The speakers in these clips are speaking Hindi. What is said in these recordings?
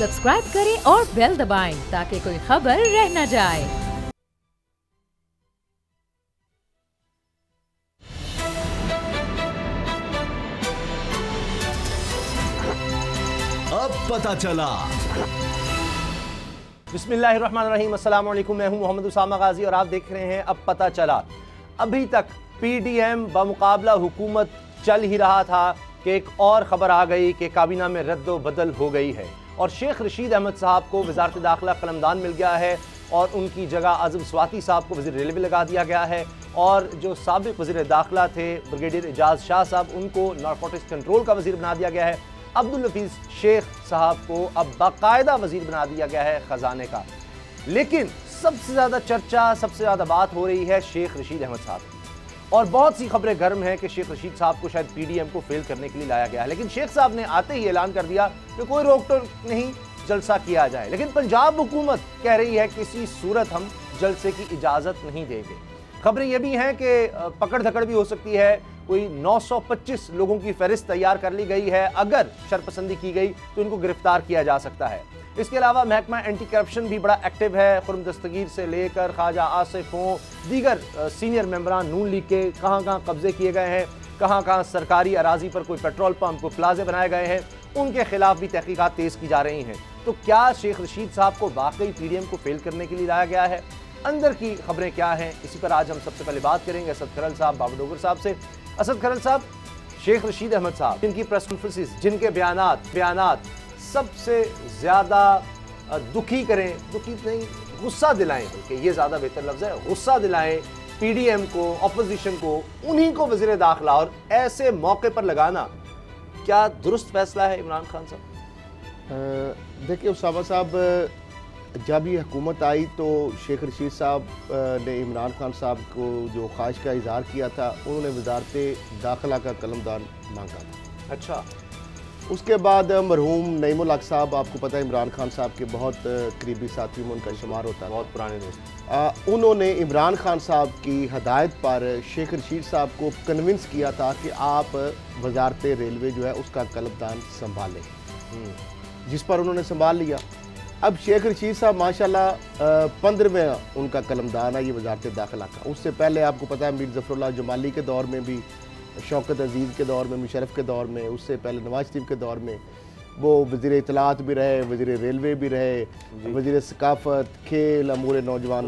सब्सक्राइब करें और बेल दबाएं ताकि कोई खबर रह न जाए। अब पता चला। बिस्मिल्लाहिर्रहमानिर्रहीम, अस्सलाम वालेकुम। मैं हूं मोहम्मद उसामा गाजी और आप देख रहे हैं अब पता चला। अभी तक पीडीएम बमुकाबला हुकूमत चल ही रहा था कि एक और ख़बर आ गई कि काबीना में रद्द बदल हो गई है और शेख रशीद अहमद साहब को वज़ारत दाखिला कलमदान मिल गया है और उनकी जगह आज़म स्वाति साहब को वज़ीर रेलवे लगा दिया गया है। और जो साबिक़ वज़ीर दाखिला थे ब्रिगेडियर एजाज शाह साहब, उनको नारकोटिक्स कंट्रोल का वज़ीर बना दिया गया है। अब्दुल हफीज़ शेख साहब को अब बाकायदा वज़ीर बना दिया गया है ख़जाने का। लेकिन सबसे ज़्यादा चर्चा, सबसे ज़्यादा बात हो रही है शेख रशीद अहमद साहब और बहुत सी खबरें गर्म हैं कि शेख रशीद साहब को शायद पीडीएम को फेल करने के लिए लाया गया है। लेकिन शेख साहब ने आते ही ऐलान कर दिया कि कोई रोक टोक नहीं, जलसा किया जाए। लेकिन पंजाब हुकूमत कह रही है किसी सूरत हम जलसे की इजाज़त नहीं देंगे। खबरें यह भी हैं कि पकड़ धकड़ भी हो सकती है। कोई 925 लोगों की फहरिस्त तैयार कर ली गई है, अगर शरपसंदी की गई तो इनको गिरफ्तार किया जा सकता है। इसके अलावा महकमा एंटी करप्शन भी बड़ा एक्टिव है। खुर्रम दस्तगीर से लेकर ख्वाजा आसिफ हों, दीगर सीनियर मेंबरान नून लीग के कहाँ कहाँ कब्जे किए गए हैं, कहाँ कहाँ सरकारी अराजी पर कोई पेट्रोल पंप, कोई प्लाजे बनाए गए हैं, उनके खिलाफ भी तहकीकात तेज़ की जा रही हैं। तो क्या शेख रशीद साहब को वाकई पीडीएम को फेल करने के लिए लाया गया है? अंदर की खबरें क्या हैं, इसी पर आज हम सबसे पहले बात करेंगे असद खरल साहब, बाबा डोगर साहब से। असद खरल साहब, शेख रशीद अहमद साहब, जिनकी प्रेस कॉन्फ्रेंसेस, जिनके बयानात सबसे ज़्यादा दुखी करें, दुखी नहीं गुस्सा दिलाएं, कि ये ज़्यादा बेहतर लफ्ज़ है, गुस्सा दिलाएं पीडीएम को, अपोजिशन को, उन्हीं को वज़ीर दाखिला और ऐसे मौके पर लगाना, क्या दुरुस्त फैसला है इमरान खान साहब? देखिए उसामा साहब, जब ये हुकूमत आई तो शेख रशीद साहब ने इमरान खान साहब को जो ख्वाहिश का इजहार किया था, उन्होंने वज़ारत दाखिला का कलमदान मांगा था। अच्छा। उसके बाद मरहूम नईमुल हक साहब, आपको पता है इमरान खान साहब के बहुत करीबी साथी में उनका शुमार होता है, बहुत पुराने दोस्त। उन्होंने इमरान खान साहब की हदायत पर शेख रशीद साहब को कन्विंस किया था कि आप वज़ारत रेलवे जो है उसका कलमदान संभालें, जिस पर उन्होंने संभाल लिया। अब शेख रशीद साहब माशाल्लाह 15वें उनका कलमदान है ये वज़ारत दाखिला का। उससे पहले आपको पता है मीर ज़फ़रुल्लाह जमाली के दौर में भी, शौकत अजीज़ के दौर में, मुशर्रफ के दौर में, उससे पहले नवाज शरीफ के दौर में वो वज़ीर इत्तलात भी रहे, वज़ीर रेलवे भी रहे, वज़ीर सकाफ़त, खेल, अमूर नौजवान,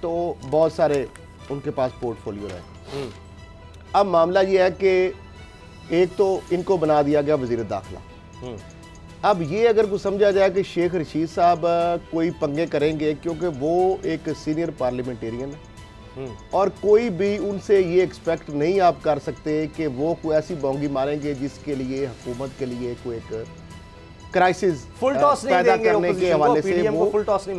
तो बहुत सारे उनके पास पोर्टफोलियो रहे। अब मामला ये है कि एक तो इनको बना दिया गया वज़ीर दाखिला। अब ये अगर कुछ समझा जाए कि शेख रशीद साहब कोई पंगे करेंगे, क्योंकि वो एक सीनियर पार्लियामेंटेरियन है और कोई भी उनसे ये एक्सपेक्ट नहीं आप कर सकते कि वो कोई ऐसी बोंगी मारेंगे जिसके लिए हुकूमत के लिए कोई एक क्राइसिस पैदा करने के हवाले से वो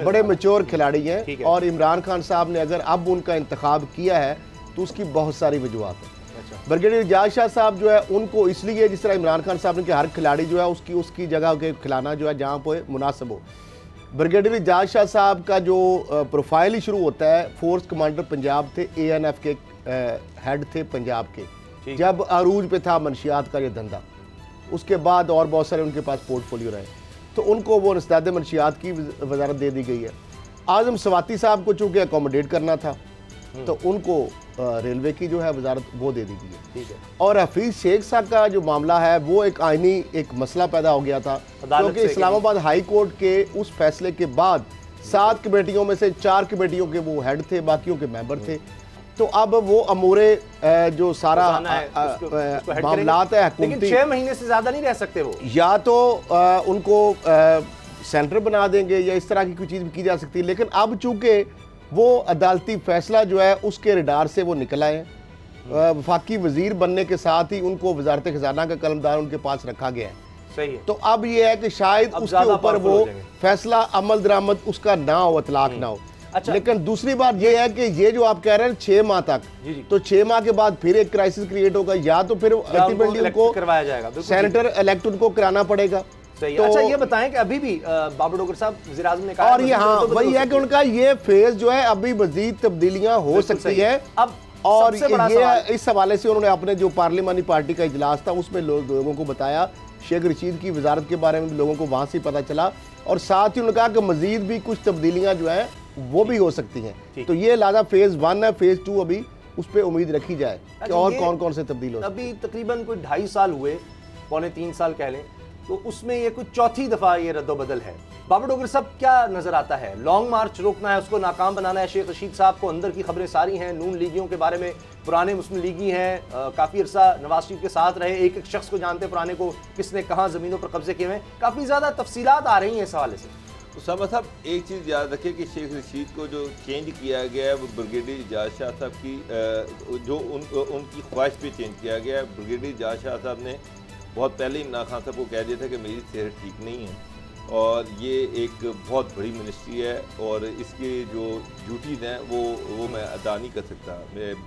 बड़े मैच्योर खिलाड़ी हैं। और इमरान खान साहब ने अगर अब उनका इंतखाब किया है तो उसकी बहुत सारी वजूहत है। ब्रिगेडियर एजाज शाह साहब जो है उनको इसलिए, जिस तरह इमरान खान साहब ने कि हर खिलाड़ी जो है उसकी जगह के खिलाना जो है जहाँ पर मुनासिब हो। ब्रिगेडियर एजाज शाह साहब का जो प्रोफाइल ही शुरू होता है, फोर्स कमांडर पंजाब थे, एएनएफ के हेड थे पंजाब के, जब अरूज पे था मनशियात का ये धंधा। उसके बाद और बहुत सारे उनके पास पोर्टफोलियो रहे, तो उनको वो रसदाद मनशियात की वजारत दे दी गई है। आज़म स्वाति साहब को चूँकि अकोमोडेट करना था तो उनको रेलवे की जो है वजारत वो दे दी गई है। ठीक है। और हफीज़ शेख साहब का जो मामला है वो एक आइनी एक मसला पैदा हो गया था, क्योंकि इस्लामाबाद हाई कोर्ट के उस फैसले के बाद 7 कमेटियों में से 4 कमेटियों के वो हेड थे, बाकियों के मेंबर थे। तो अब वो अमूरे जो सारा मामलात है हुकूमती, 6 महीने से ज़्यादा नहीं रह सकते वो, या तो उनको सेंटर बना देंगे या इस तरह की कोई चीज़ भी की जा सकती है। लेकिन अब चूँकि वो अदालती फैसला जो है उसके रडार से वो निकल आए, वफाकी वजीर बनने के साथ ही उनको वजारत खजाना का कलमदार उनके पास रखा गया है। सही है। तो अब ये है कि शायद उसके ऊपर वो फैसला अमल दरामद उसका ना हो, इतलाक ना हो। अच्छा। लेकिन दूसरी बात ये है कि ये जो आप कह रहे हैं 6 माह तक, तो 6 माह के बाद फिर एक क्राइसिस क्रिएट होगा, या तो फिर अल्टीमेटली उनको करवाया जाएगा, सेनेटर इलेक्ट उनको कराना पड़ेगा। तो अच्छा ये बताएं कि अभी भी बाबा डोगर साहब वज़ीर आज़म ने कहा, और ये हाँ वही है कि उनका ये फेज जो है अभी मजीद तब्दीलियां हो सकती है। अब और ये इस हवाले से उन्होंने अपने जो पार्लिमानी पार्टी का इजलास था उसमें लोगों को बताया शेख रशीद की वजारत के बारे में भी लोगों को वहाँ से पता चला, और साथ ही उन्होंने कहा कि मज़ीद भी कुछ तब्दीलियाँ जो हैं वो भी हो सकती हैं। तो ये लिहाजा फेज़ 1 है, फेज़ 2 अभी उस पर उम्मीद रखी जाए कि और कौन कौन से तब्दील हो। अभी तकरीबन कोई 2.5 साल हुए, पौने 3 साल कह लें, तो उसमें ये कुछ चौथी दफ़ा ये रद्दोबदल है। बाबर डोगर साहब, क्या नज़र आता है? लॉन्ग मार्च रोकना है, उसको नाकाम बनाना है? शेख रशीद साहब को अंदर की खबरें सारी हैं, नून लीगियों के बारे में, पुराने मुस्लिम लीगी हैं, काफ़ी अरसा नवाज शरीफ के साथ रहे, एक एक शख्स को जानते पुराने को, किसने कहाँ ज़मीनों पर कब्जे किए हुए हैं, काफ़ी ज़्यादा तफसीलात आ रही हैं इस हवाले से। उसामा साहब, एक चीज़ याद रखें कि शेख रशीद को जो चेंज किया गया है वो ब्रिगेडियर इजाज़ शाह साहब की जो उनकी ख्वाहिश पे चेंज किया गया है। ब्रिगेडियर इजाज़ शाह साहब ने बहुत पहले इमरान खान साहब को कह दिया था कि मेरी सेहत ठीक नहीं है और ये एक बहुत बड़ी मिनिस्ट्री है और इसकी जो ड्यूटीज़ हैं वो मैं अदा नहीं कर सकता,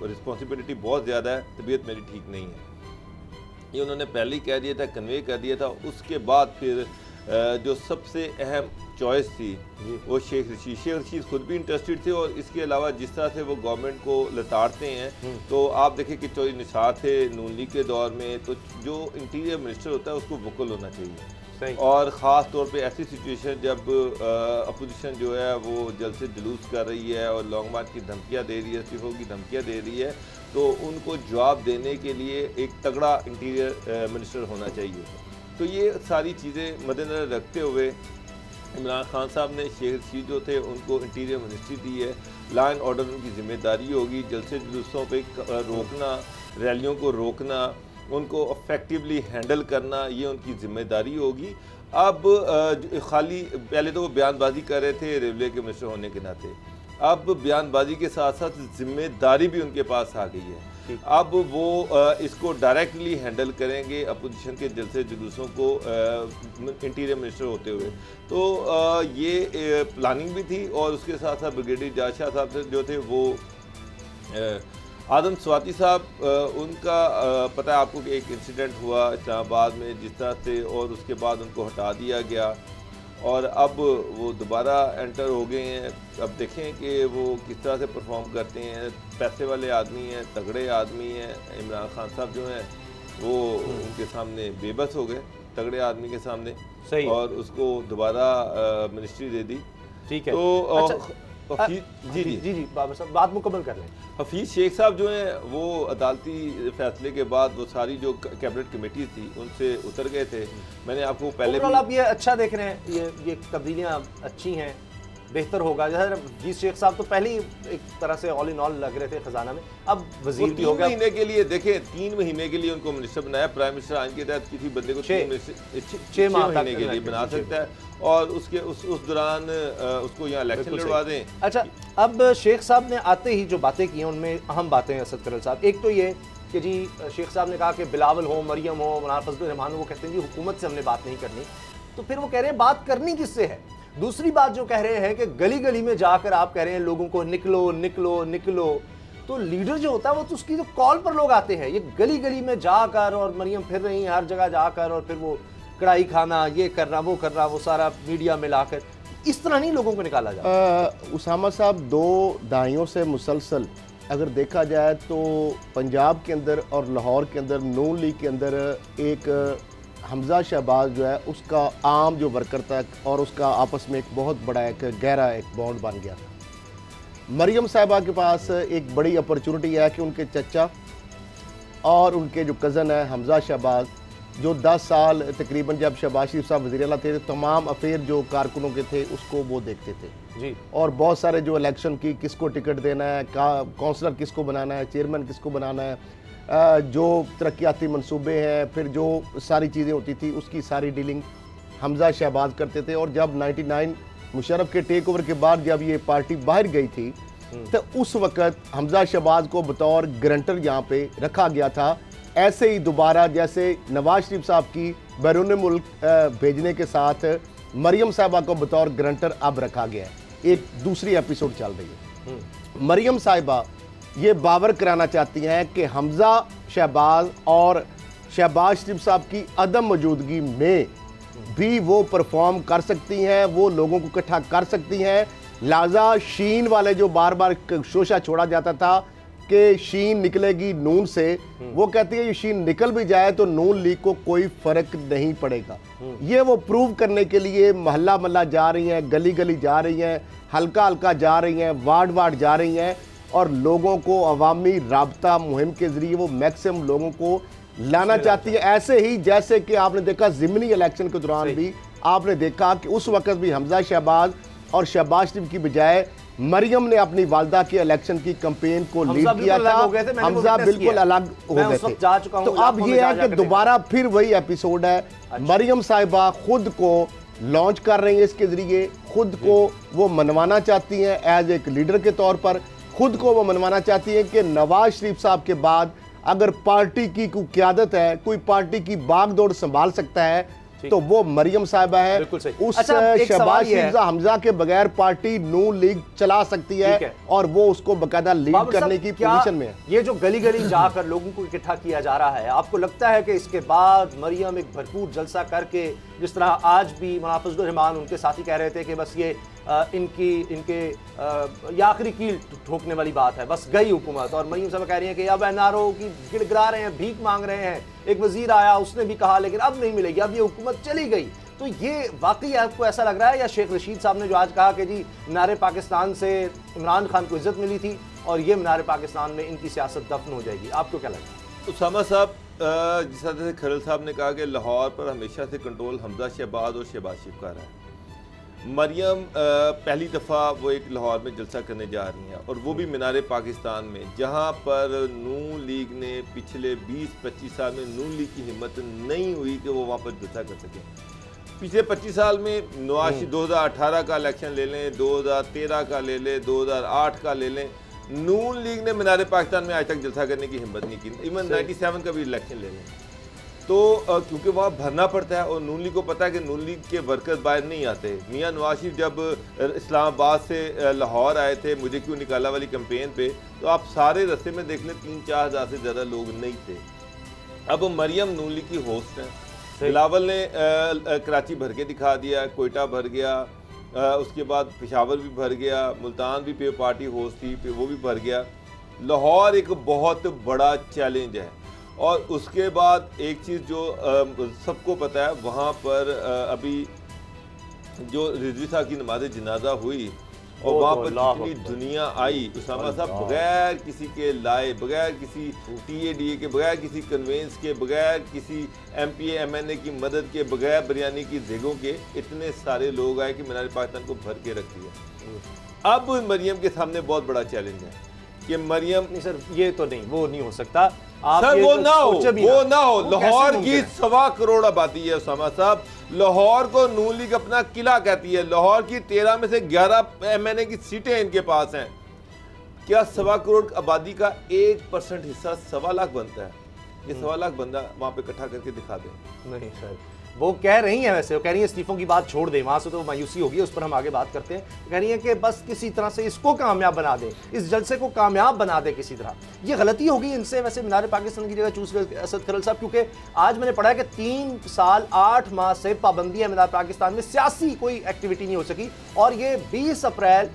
रिस्पॉन्सिबिलिटी बहुत ज़्यादा है, तबीयत मेरी ठीक नहीं है। ये उन्होंने पहले ही कह दिया था, कन्वे कर दिया था। उसके बाद फिर जो सबसे अहम चॉइस थी वो शेख रशीद खुद भी इंटरेस्टेड थे और इसके अलावा जिस तरह से वो गवर्नमेंट को लताड़ते हैं, तो आप देखें कि चौधरी निसार थे नून लीग के दौर में, तो जो इंटीरियर मिनिस्टर होता है उसको वोकल होना चाहिए। और ख़ास तौर पे ऐसी सिचुएशन जब अपोजिशन जो है वो जल्द से जुलूस कर रही है और लॉन्ग मार्च की धमकियाँ दे रही है, इस्तीफों की धमकियाँ दे रही है, तो उनको जवाब देने के लिए एक तगड़ा इंटीरियर मिनिस्टर होना चाहिए। तो ये सारी चीज़ें मद्देनज़र रखते हुए इमरान खान साहब ने शेख रशीद जो थे उनको इंटीरियर मिनिस्ट्री दी है। लॉ एंड ऑर्डर उनकी जिम्मेदारी होगी, जलसे जुलूसों पे रोकना, रैलियों को रोकना, उनको इफेक्टिवली हैंडल करना, ये उनकी जिम्मेदारी होगी। अब खाली पहले तो वो बयानबाजी कर रहे थे रेलवे के मिनिस्टर होने के नाते, अब बयानबाजी के साथ साथ जिम्मेदारी भी उनके पास आ गई है। अब वो इसको डायरेक्टली हैंडल करेंगे अपोजिशन के जलसे जुलूसों को इंटीरियर मिनिस्टर होते हुए। तो ये प्लानिंग भी थी और उसके साथ साथ ब्रिगेडियर इजाज़ शाह साहब जो थे वो आदम स्वाति साहब, उनका पता है आपको कि एक इंसिडेंट हुआ इस्लामाबाद में जिस तरह से, और उसके बाद उनको हटा दिया गया और अब वो दोबारा एंटर हो गए हैं। अब देखें कि वो किस तरह से परफॉर्म करते हैं। पैसे वाले आदमी हैं, तगड़े आदमी हैं। इमरान खान साहब जो हैं वो उनके सामने बेबस हो गए, तगड़े आदमी के सामने, सही, और उसको दोबारा मिनिस्ट्री दे दी। ठीक है। तो जी बाबर साहब बात मुकम्मल कर लें। हफीज़ शेख साहब जो हैं वो अदालती फैसले के बाद वो सारी जो कैबिनेट कमेटी थी उनसे उतर गए थे। मैंने आपको पहले भी आप ये अच्छा देख रहे हैं, ये तब्दीलियाँ अच्छी हैं, बेहतर होगा। जैसे जी शेख साहब तो पहले ही एक तरह से ऑल इन ऑल लग रहे थे खजाना में, अब वजीर भी हो गया। 3 महीने के लिए देखें, 3 महीने के लिए उनको मिनिस्टर बनाया। प्राइम मिनिस्टर आइन के तहत किसी बंदे को 6 महीने के लिए बना सकता है और उसके उस दौरान उसको यहाँ इलेक्शन लड़वा दें। अच्छा, अब शेख साहब ने आते ही जो बातें की हैं उनमें अहम बातें हैं असद करल साहब। एक तो ये कि जी शेख साहब ने कहा कि बिलावल हो, मरियम हो, मौलाना फजलुर रहमान हो, वो कहते हैं जी हुकूमत से हमने बात नहीं करनी, तो फिर वो कह रहे हैं बात करनी किससे है। दूसरी बात जो कह रहे हैं कि गली गली में जाकर आप कह रहे हैं लोगों को निकलो निकलो निकलो, तो लीडर जो होता है वो तो उसकी जो कॉल पर लोग आते हैं, ये गली गली में जाकर और मरियम फिर रही हैं हर जगह जाकर और फिर वो कढ़ाई खाना, ये करना, वो सारा मीडिया में लाकर, इस तरह नहीं लोगों को निकाला जाता। उसामा साहब, 2 दहाइयों से मुसलसल अगर देखा जाए तो पंजाब के अंदर और लाहौर के अंदर नून लीग के अंदर एक हमजा शहबाज जो है उसका आम जो वर्कर तक और उसका आपस में एक बहुत बड़ा एक गहरा एक बॉन्ड बन गया था। मरियम साहिबा के पास एक बड़ी अपॉर्चुनिटी है कि उनके चचा और उनके जो कज़न है हमजा शहबाज, जो 10 साल तकरीबन जब शहबाज शरीफ साहब वज़ीर आला थे, तमाम अफेयर जो कारकुनों के थे उसको वो देखते थे जी, और बहुत सारे जो इलेक्शन की किसको टिकट देना है, काउंसलर किसको बनाना है, चेयरमैन किसको बनाना है, जो तरक्याती मंसूबे हैं, फिर जो सारी चीज़ें होती थी उसकी सारी डीलिंग हमजा शहबाज करते थे। और जब 99 मुशर्रफ के टेक ओवर के बाद जब ये पार्टी बाहर गई थी तो उस वक़्त हमजा शहबाज को बतौर गारंटर यहाँ पे रखा गया था। ऐसे ही दोबारा जैसे नवाज शरीफ साहब की बैरून मुल्क भेजने के साथ मरियम साहिबा को बतौर गारंटर अब रखा गया है। एक दूसरी एपिसोड चल रही है। मरियम साहिबा ये बावर कराना चाहती हैं कि हमजा शहबाज और शहबाज शरीफ साहब की अदम मौजूदगी में भी वो परफॉर्म कर सकती हैं, वो लोगों को इकट्ठा कर सकती हैं। लिहाजा शीन वाले जो बार बार शोशा छोड़ा जाता था कि शीन निकलेगी नून से, वो कहती है ये शीन निकल भी जाए तो नून लीग को कोई फर्क नहीं पड़ेगा। ये वो प्रूव करने के लिए मोहल्ला मोहल्ला जा रही हैं, गली गली जा रही हैं, हल्का हल्का जा रही हैं, वार्ड वार्ड जा रही हैं और लोगों को अवामी राब्ता मुहिम के जरिए वो मैक्सिमम लोगों को लाना चाहती है। ऐसे ही जैसे कि आपने देखा ज़िमनी इलेक्शन के दौरान भी आपने देखा कि उस वक्त भी हमजा शहबाज और शहबाज शरीफ की बजाय मरियम ने अपनी वालदा के इलेक्शन की कैंपेन को लीड किया था। हमजा बिल्कुल अलग हो गए थे। तो अब ये है कि दोबारा फिर वही एपिसोड है। मरियम साहिबा खुद को लॉन्च कर रही है, इसके जरिए खुद को वो मनवाना चाहती हैं एज एक लीडर के तौर पर, खुद को वो मनवाना चाहती हैं कि नवाज शरीफ साहब के बाद अगर पार्टी की कोई क़यादत है, कोई पार्टी की बागडोर संभाल सकता है तो वो मरियम साहिबा है। उस शहबाज शरीफ हमजा के बगैर पार्टी नून लीग चला सकती है और वो उसको बकायदा लीड करने की पोजीशन में है। ये जो गली गली जाकर लोगों को इकट्ठा किया जा रहा है, आपको लगता है कि इसके बाद मरियम एक भरपूर जलसा करके, जिस तरह आज भी मौलाना फजलुर रहमान उनके साथी कह रहे थे कि बस ये इनके आखिरी कील ठोकने वाली बात है, बस गई हुकूमत, और मरियम साहब कह रही हैं कि अब एनआरओ की गिड़गिड़ा रहे हैं, भीख मांग रहे हैं, एक वजीर आया उसने भी कहा लेकिन अब नहीं मिलेगी, अब ये हुकूमत चली गई। तो ये वाकई आपको ऐसा लग रहा है, या शेख रशीद साहब ने जो आज कहा कि जी मीनार पाकिस्तान से इमरान खान को इज्जत मिली थी और ये मीनार पाकिस्तान में इनकी सियासत दफन हो जाएगी, आपको क्या लगता है? उसामा साहब, जिस तरह से खरल साहब ने कहा कि लाहौर पर हमेशा से कंट्रोल हमजा शहबाज और शहबाज शरीफ का रहा है। मरियम पहली दफ़ा वो एक लाहौर में जलसा करने जा रही हैं और वो भी मीनार पाकिस्तान में, जहाँ पर नून लीग ने पिछले 20-25 साल में नून लीग की हिम्मत नहीं हुई कि वो वहाँ पर जलसा कर सकें। पिछले 25 साल में नवाज 2018 का इलेक्शन ले लें, 2013 का ले लें, 2008 का ले लें, नून लीग ने मीनार पाकिस्तान में आज तक जलसा करने की हिम्मत नहीं की। इवन 97 का भी इलेक्शन ले लें तो क्योंकि वहाँ भरना पड़ता है और नून लीग को पता है कि नून लीग के वर्कर्स बाहर नहीं आते। मियां नवाज शरीफ जब इस्लामाबाद से लाहौर आए थे मुझे क्यों निकाला वाली कैंपेन पे, तो आप सारे रास्ते में देख लें 3-4 हज़ार से ज़्यादा लोग नहीं थे। अब मरियम नून लीग की होस्ट हैं। बिलावल ने कराची भर के दिखा दिया, कोयटा भर गया, उसके बाद पेशावर भी भर गया, मुल्तान भी पे पार्टी होस्ट थी, वो भी भर गया। लाहौर एक बहुत बड़ा चैलेंज है। और उसके बाद एक चीज़ जो सबको पता है, वहाँ पर अभी जो रिजवी साहब की नमाज जनाजा हुई और वहाँ पर कितनी दुनिया आई, उसामा साहब, बगैर किसी के लाए, बगैर किसी TADA के, बगैर किसी कन्वेंस के, बगैर किसी MPA MNA की मदद के, बगैर बिरयानी की जेगों के इतने सारे लोग आए कि मीनार पाकिस्तान को भर के रख दिया। अब मरियम के सामने बहुत बड़ा चैलेंज है कि मरियम, नहीं सर ये तो नहीं, वो नहीं हो सकता सर, वो ना हो। लाहौर की 1.25 करोड़ आबादी है उसामा साहब। लाहौर को नून लीग अपना किला कहती है। लाहौर की 13 में से 11 MNA की सीटें इनके पास हैं। क्या 1.25 करोड़ आबादी का 1% हिस्सा 1.25 लाख बनता है? ये 1.25 लाख बंदा वहां पे इकट्ठा करके दिखा दे। नहीं सर, वो कह रही हैं, वैसे वो कह रही हैं इस्तीफों की बात छोड़ दें, वहाँ से तो मायूसी होगी, उस पर हम आगे बात करते हैं। कह रही हैं कि बस किसी तरह से इसको कामयाब बना दें, इस जलसे को कामयाब बना दें किसी तरह। ये गलती होगी इनसे वैसे मीनार पाकिस्तान की जगह चूज कर असद खरल साहब, क्योंकि आज मैंने पढ़ा है कि 3 साल 8 माह से पाबंदी है मीनार पाकिस्तान में, सियासी कोई एक्टिविटी नहीं हो सकी और ये 20 अप्रैल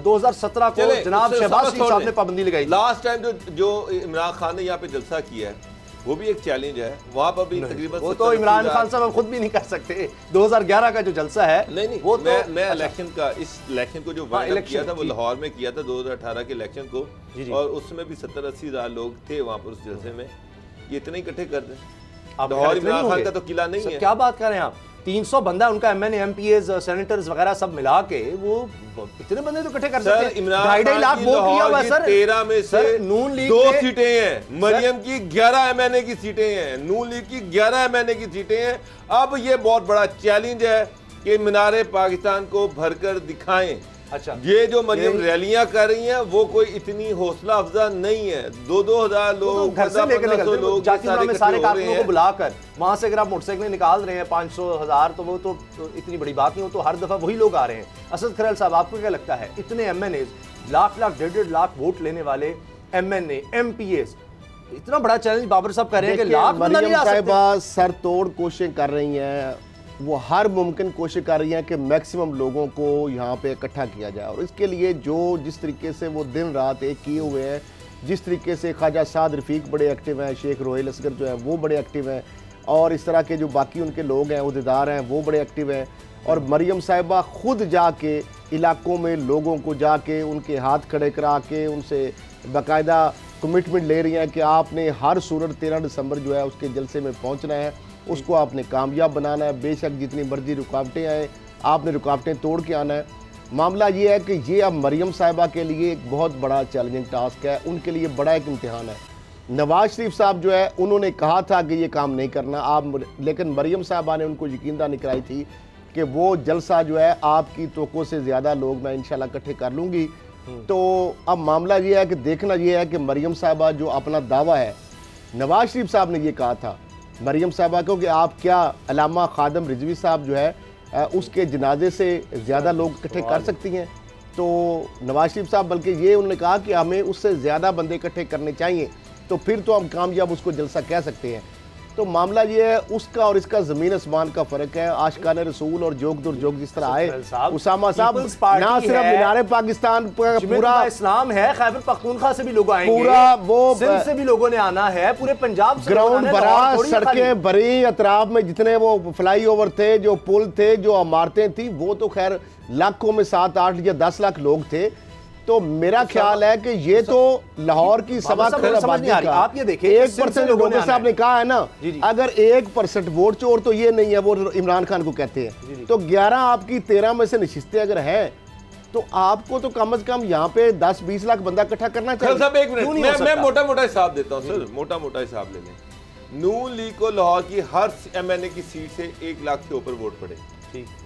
2017 को जनाब शहबाज शरीफ साहब ने पाबंदी लगाई। लास्ट टाइम जो इमरान खान ने यहाँ पे जलसा किया है वो भी एक चैलेंज है। वहाँ पर भी तकरीबन वो तो इमरान खान साहब खुद भी नहीं कर सकते। 2011 का जो जलसा है, नहीं वो तो मैं इलेक्शन का, इस इलेक्शन को जो वायरल किया था वो लाहौर में किया था 2018 के इलेक्शन को, और उसमें भी 70-80 हज़ार लोग थे वहाँ पर उस जलसे में। ये इतने इकट्ठे कर दें, लाहौर इमरान खान का तो किला नहीं है। क्या बात कर रहे हैं आप? 300 बंदा उनका MNA MPAs सेनेटर्स वगैरह सब मिला के वो इतने बंदे तो इकट्ठे कर सकते हैं। 2.5 लाख वोट लिया हुआ सर। 13 में से नून लीग 2 सीटें हैं, मरियम की 11 MNA की सीटें हैं, नून लीग की 11 MNA की सीटें हैं। अब ये बहुत बड़ा चैलेंज है कि मीनार पाकिस्तान को भरकर दिखाएं। अच्छा, ये जो मरियम रैलियां कर रही हैं वो कोई इतनी हौसला अफजा नहीं है। 2-2 लोग, घर से लेकर निकलते लोग, सारे कारकुनों को बुलाकर वहां से अगर आप मोटरसाइकिल निकाल रहे हैं 500,000 तो वो तो इतनी बड़ी बात नहीं हो, तो हर दफा वही लोग आ रहे हैं। असद खरल साहब, आपको क्या लगता है इतने MNAs, लाख 1.5 लाख वोट लेने वाले MNA MPAs, इतना बड़ा चैलेंज बाबर साहब कर रहे हैं कि लाख बंदा नहीं आ सकते? सर तोड़ कोशिश कर रही हैं, वो हर मुमकिन कोशिश कर रही हैं कि मैक्सिमम लोगों को यहाँ पे इकट्ठा किया जाए, और इसके लिए जो जिस तरीके से वो दिन रात एक किए हुए हैं जिस तरीके से ख्वाजा साद रफ़ीक बड़े एक्टिव हैं, शेख रोहेल असगर जो है वो बड़े एक्टिव हैं, और इस तरह के जो बाकी उनके लोग हैं उहदेदार हैं वो बड़े एक्टिव हैं। और मरियम साहिबा खुद जाके इलाकों में लोगों को जाके उनके हाथ खड़े करा के उनसे बाकायदा कमिटमेंट ले रही हैं कि आपने हर सूरत 13 दिसंबर जो है उसके जलसे में पहुंचना है, उसको आपने कामयाब बनाना है, बेशक जितनी मर्जी रुकावटें आए आपने रुकावटें तोड़ के आना है। मामला ये है कि ये अब मरियम साहिबा के लिए एक बहुत बड़ा चैलेंजिंग टास्क है, उनके लिए बड़ा एक इम्तिहान है। नवाज शरीफ साहब जो है उन्होंने कहा था कि ये काम नहीं करना आप, लेकिन मरियम साहिबा ने उनको यकीन दहानी कराई थी कि वो जलसा जो है आपकी तोक़ों से ज़्यादा लोग मैं इंशाल्लाह इकट्ठे कर लूँगी। तो अब मामला ये है कि देखना ये है कि मरियम साहिबा जो अपना दावा है, नवाज शरीफ साहब ने ये कहा था मरियम साहिबा को कि आप क्या अल्लामा खादम रिजवी साहब जो है उसके जनाजे से ज़्यादा लोग इकट्ठे कर सकती हैं। तो नवाज शरीफ साहब बल्कि ये उन्होंने कहा कि हमें उससे ज़्यादा बंदे इकट्ठे करने चाहिए, तो फिर तो हम कामयाब उसको जलसा कह सकते हैं। तो मामला ये है उसका और इसका ज़मीन आसमान का फ़र्क है। आशिकान रसूल और जोक दुर जोक जिस तरह आए उसामा साहब ना सिर्फ मीनार पाकिस्तान पूरा इस्लाम है, खैबर पख्तूनख्वा से भी लोग आएंगे, पूरा वो सिंध से भी लोगों ने आना है, पूरे पंजाब से ग्राउंड भरा, सड़कें भरी, अतराफ में जितने वो फ्लाई ओवर थे, जो पुल थे, जो इमारतें थी, वो तो खैर लाखों में 7, 8 या 10 लाख लोग थे। तो मेरा ख्याल है कि ये तो लाहौर की सवा करोड़ आबादी का, आप ये देखिए 1% लोगों साहब ने कहा है ना, अगर 1% वोट चोर तो ये नहीं है, वो इमरान खान को कहते हैं। तो 11 आपकी 13 में से नशिस्तें अगर है तो आपको तो कम से कम यहाँ पे 10-20 लाख बंदा इकट्ठा करना चाहिए। साहब एक मिनट, मैं मोटा मोटा हिसाब देता हूँ सर, मोटा मोटा हिसाब ले लें। नून लीग को लाहौर की हर MNA की सीट से 1 लाख से ऊपर वोट पड़े,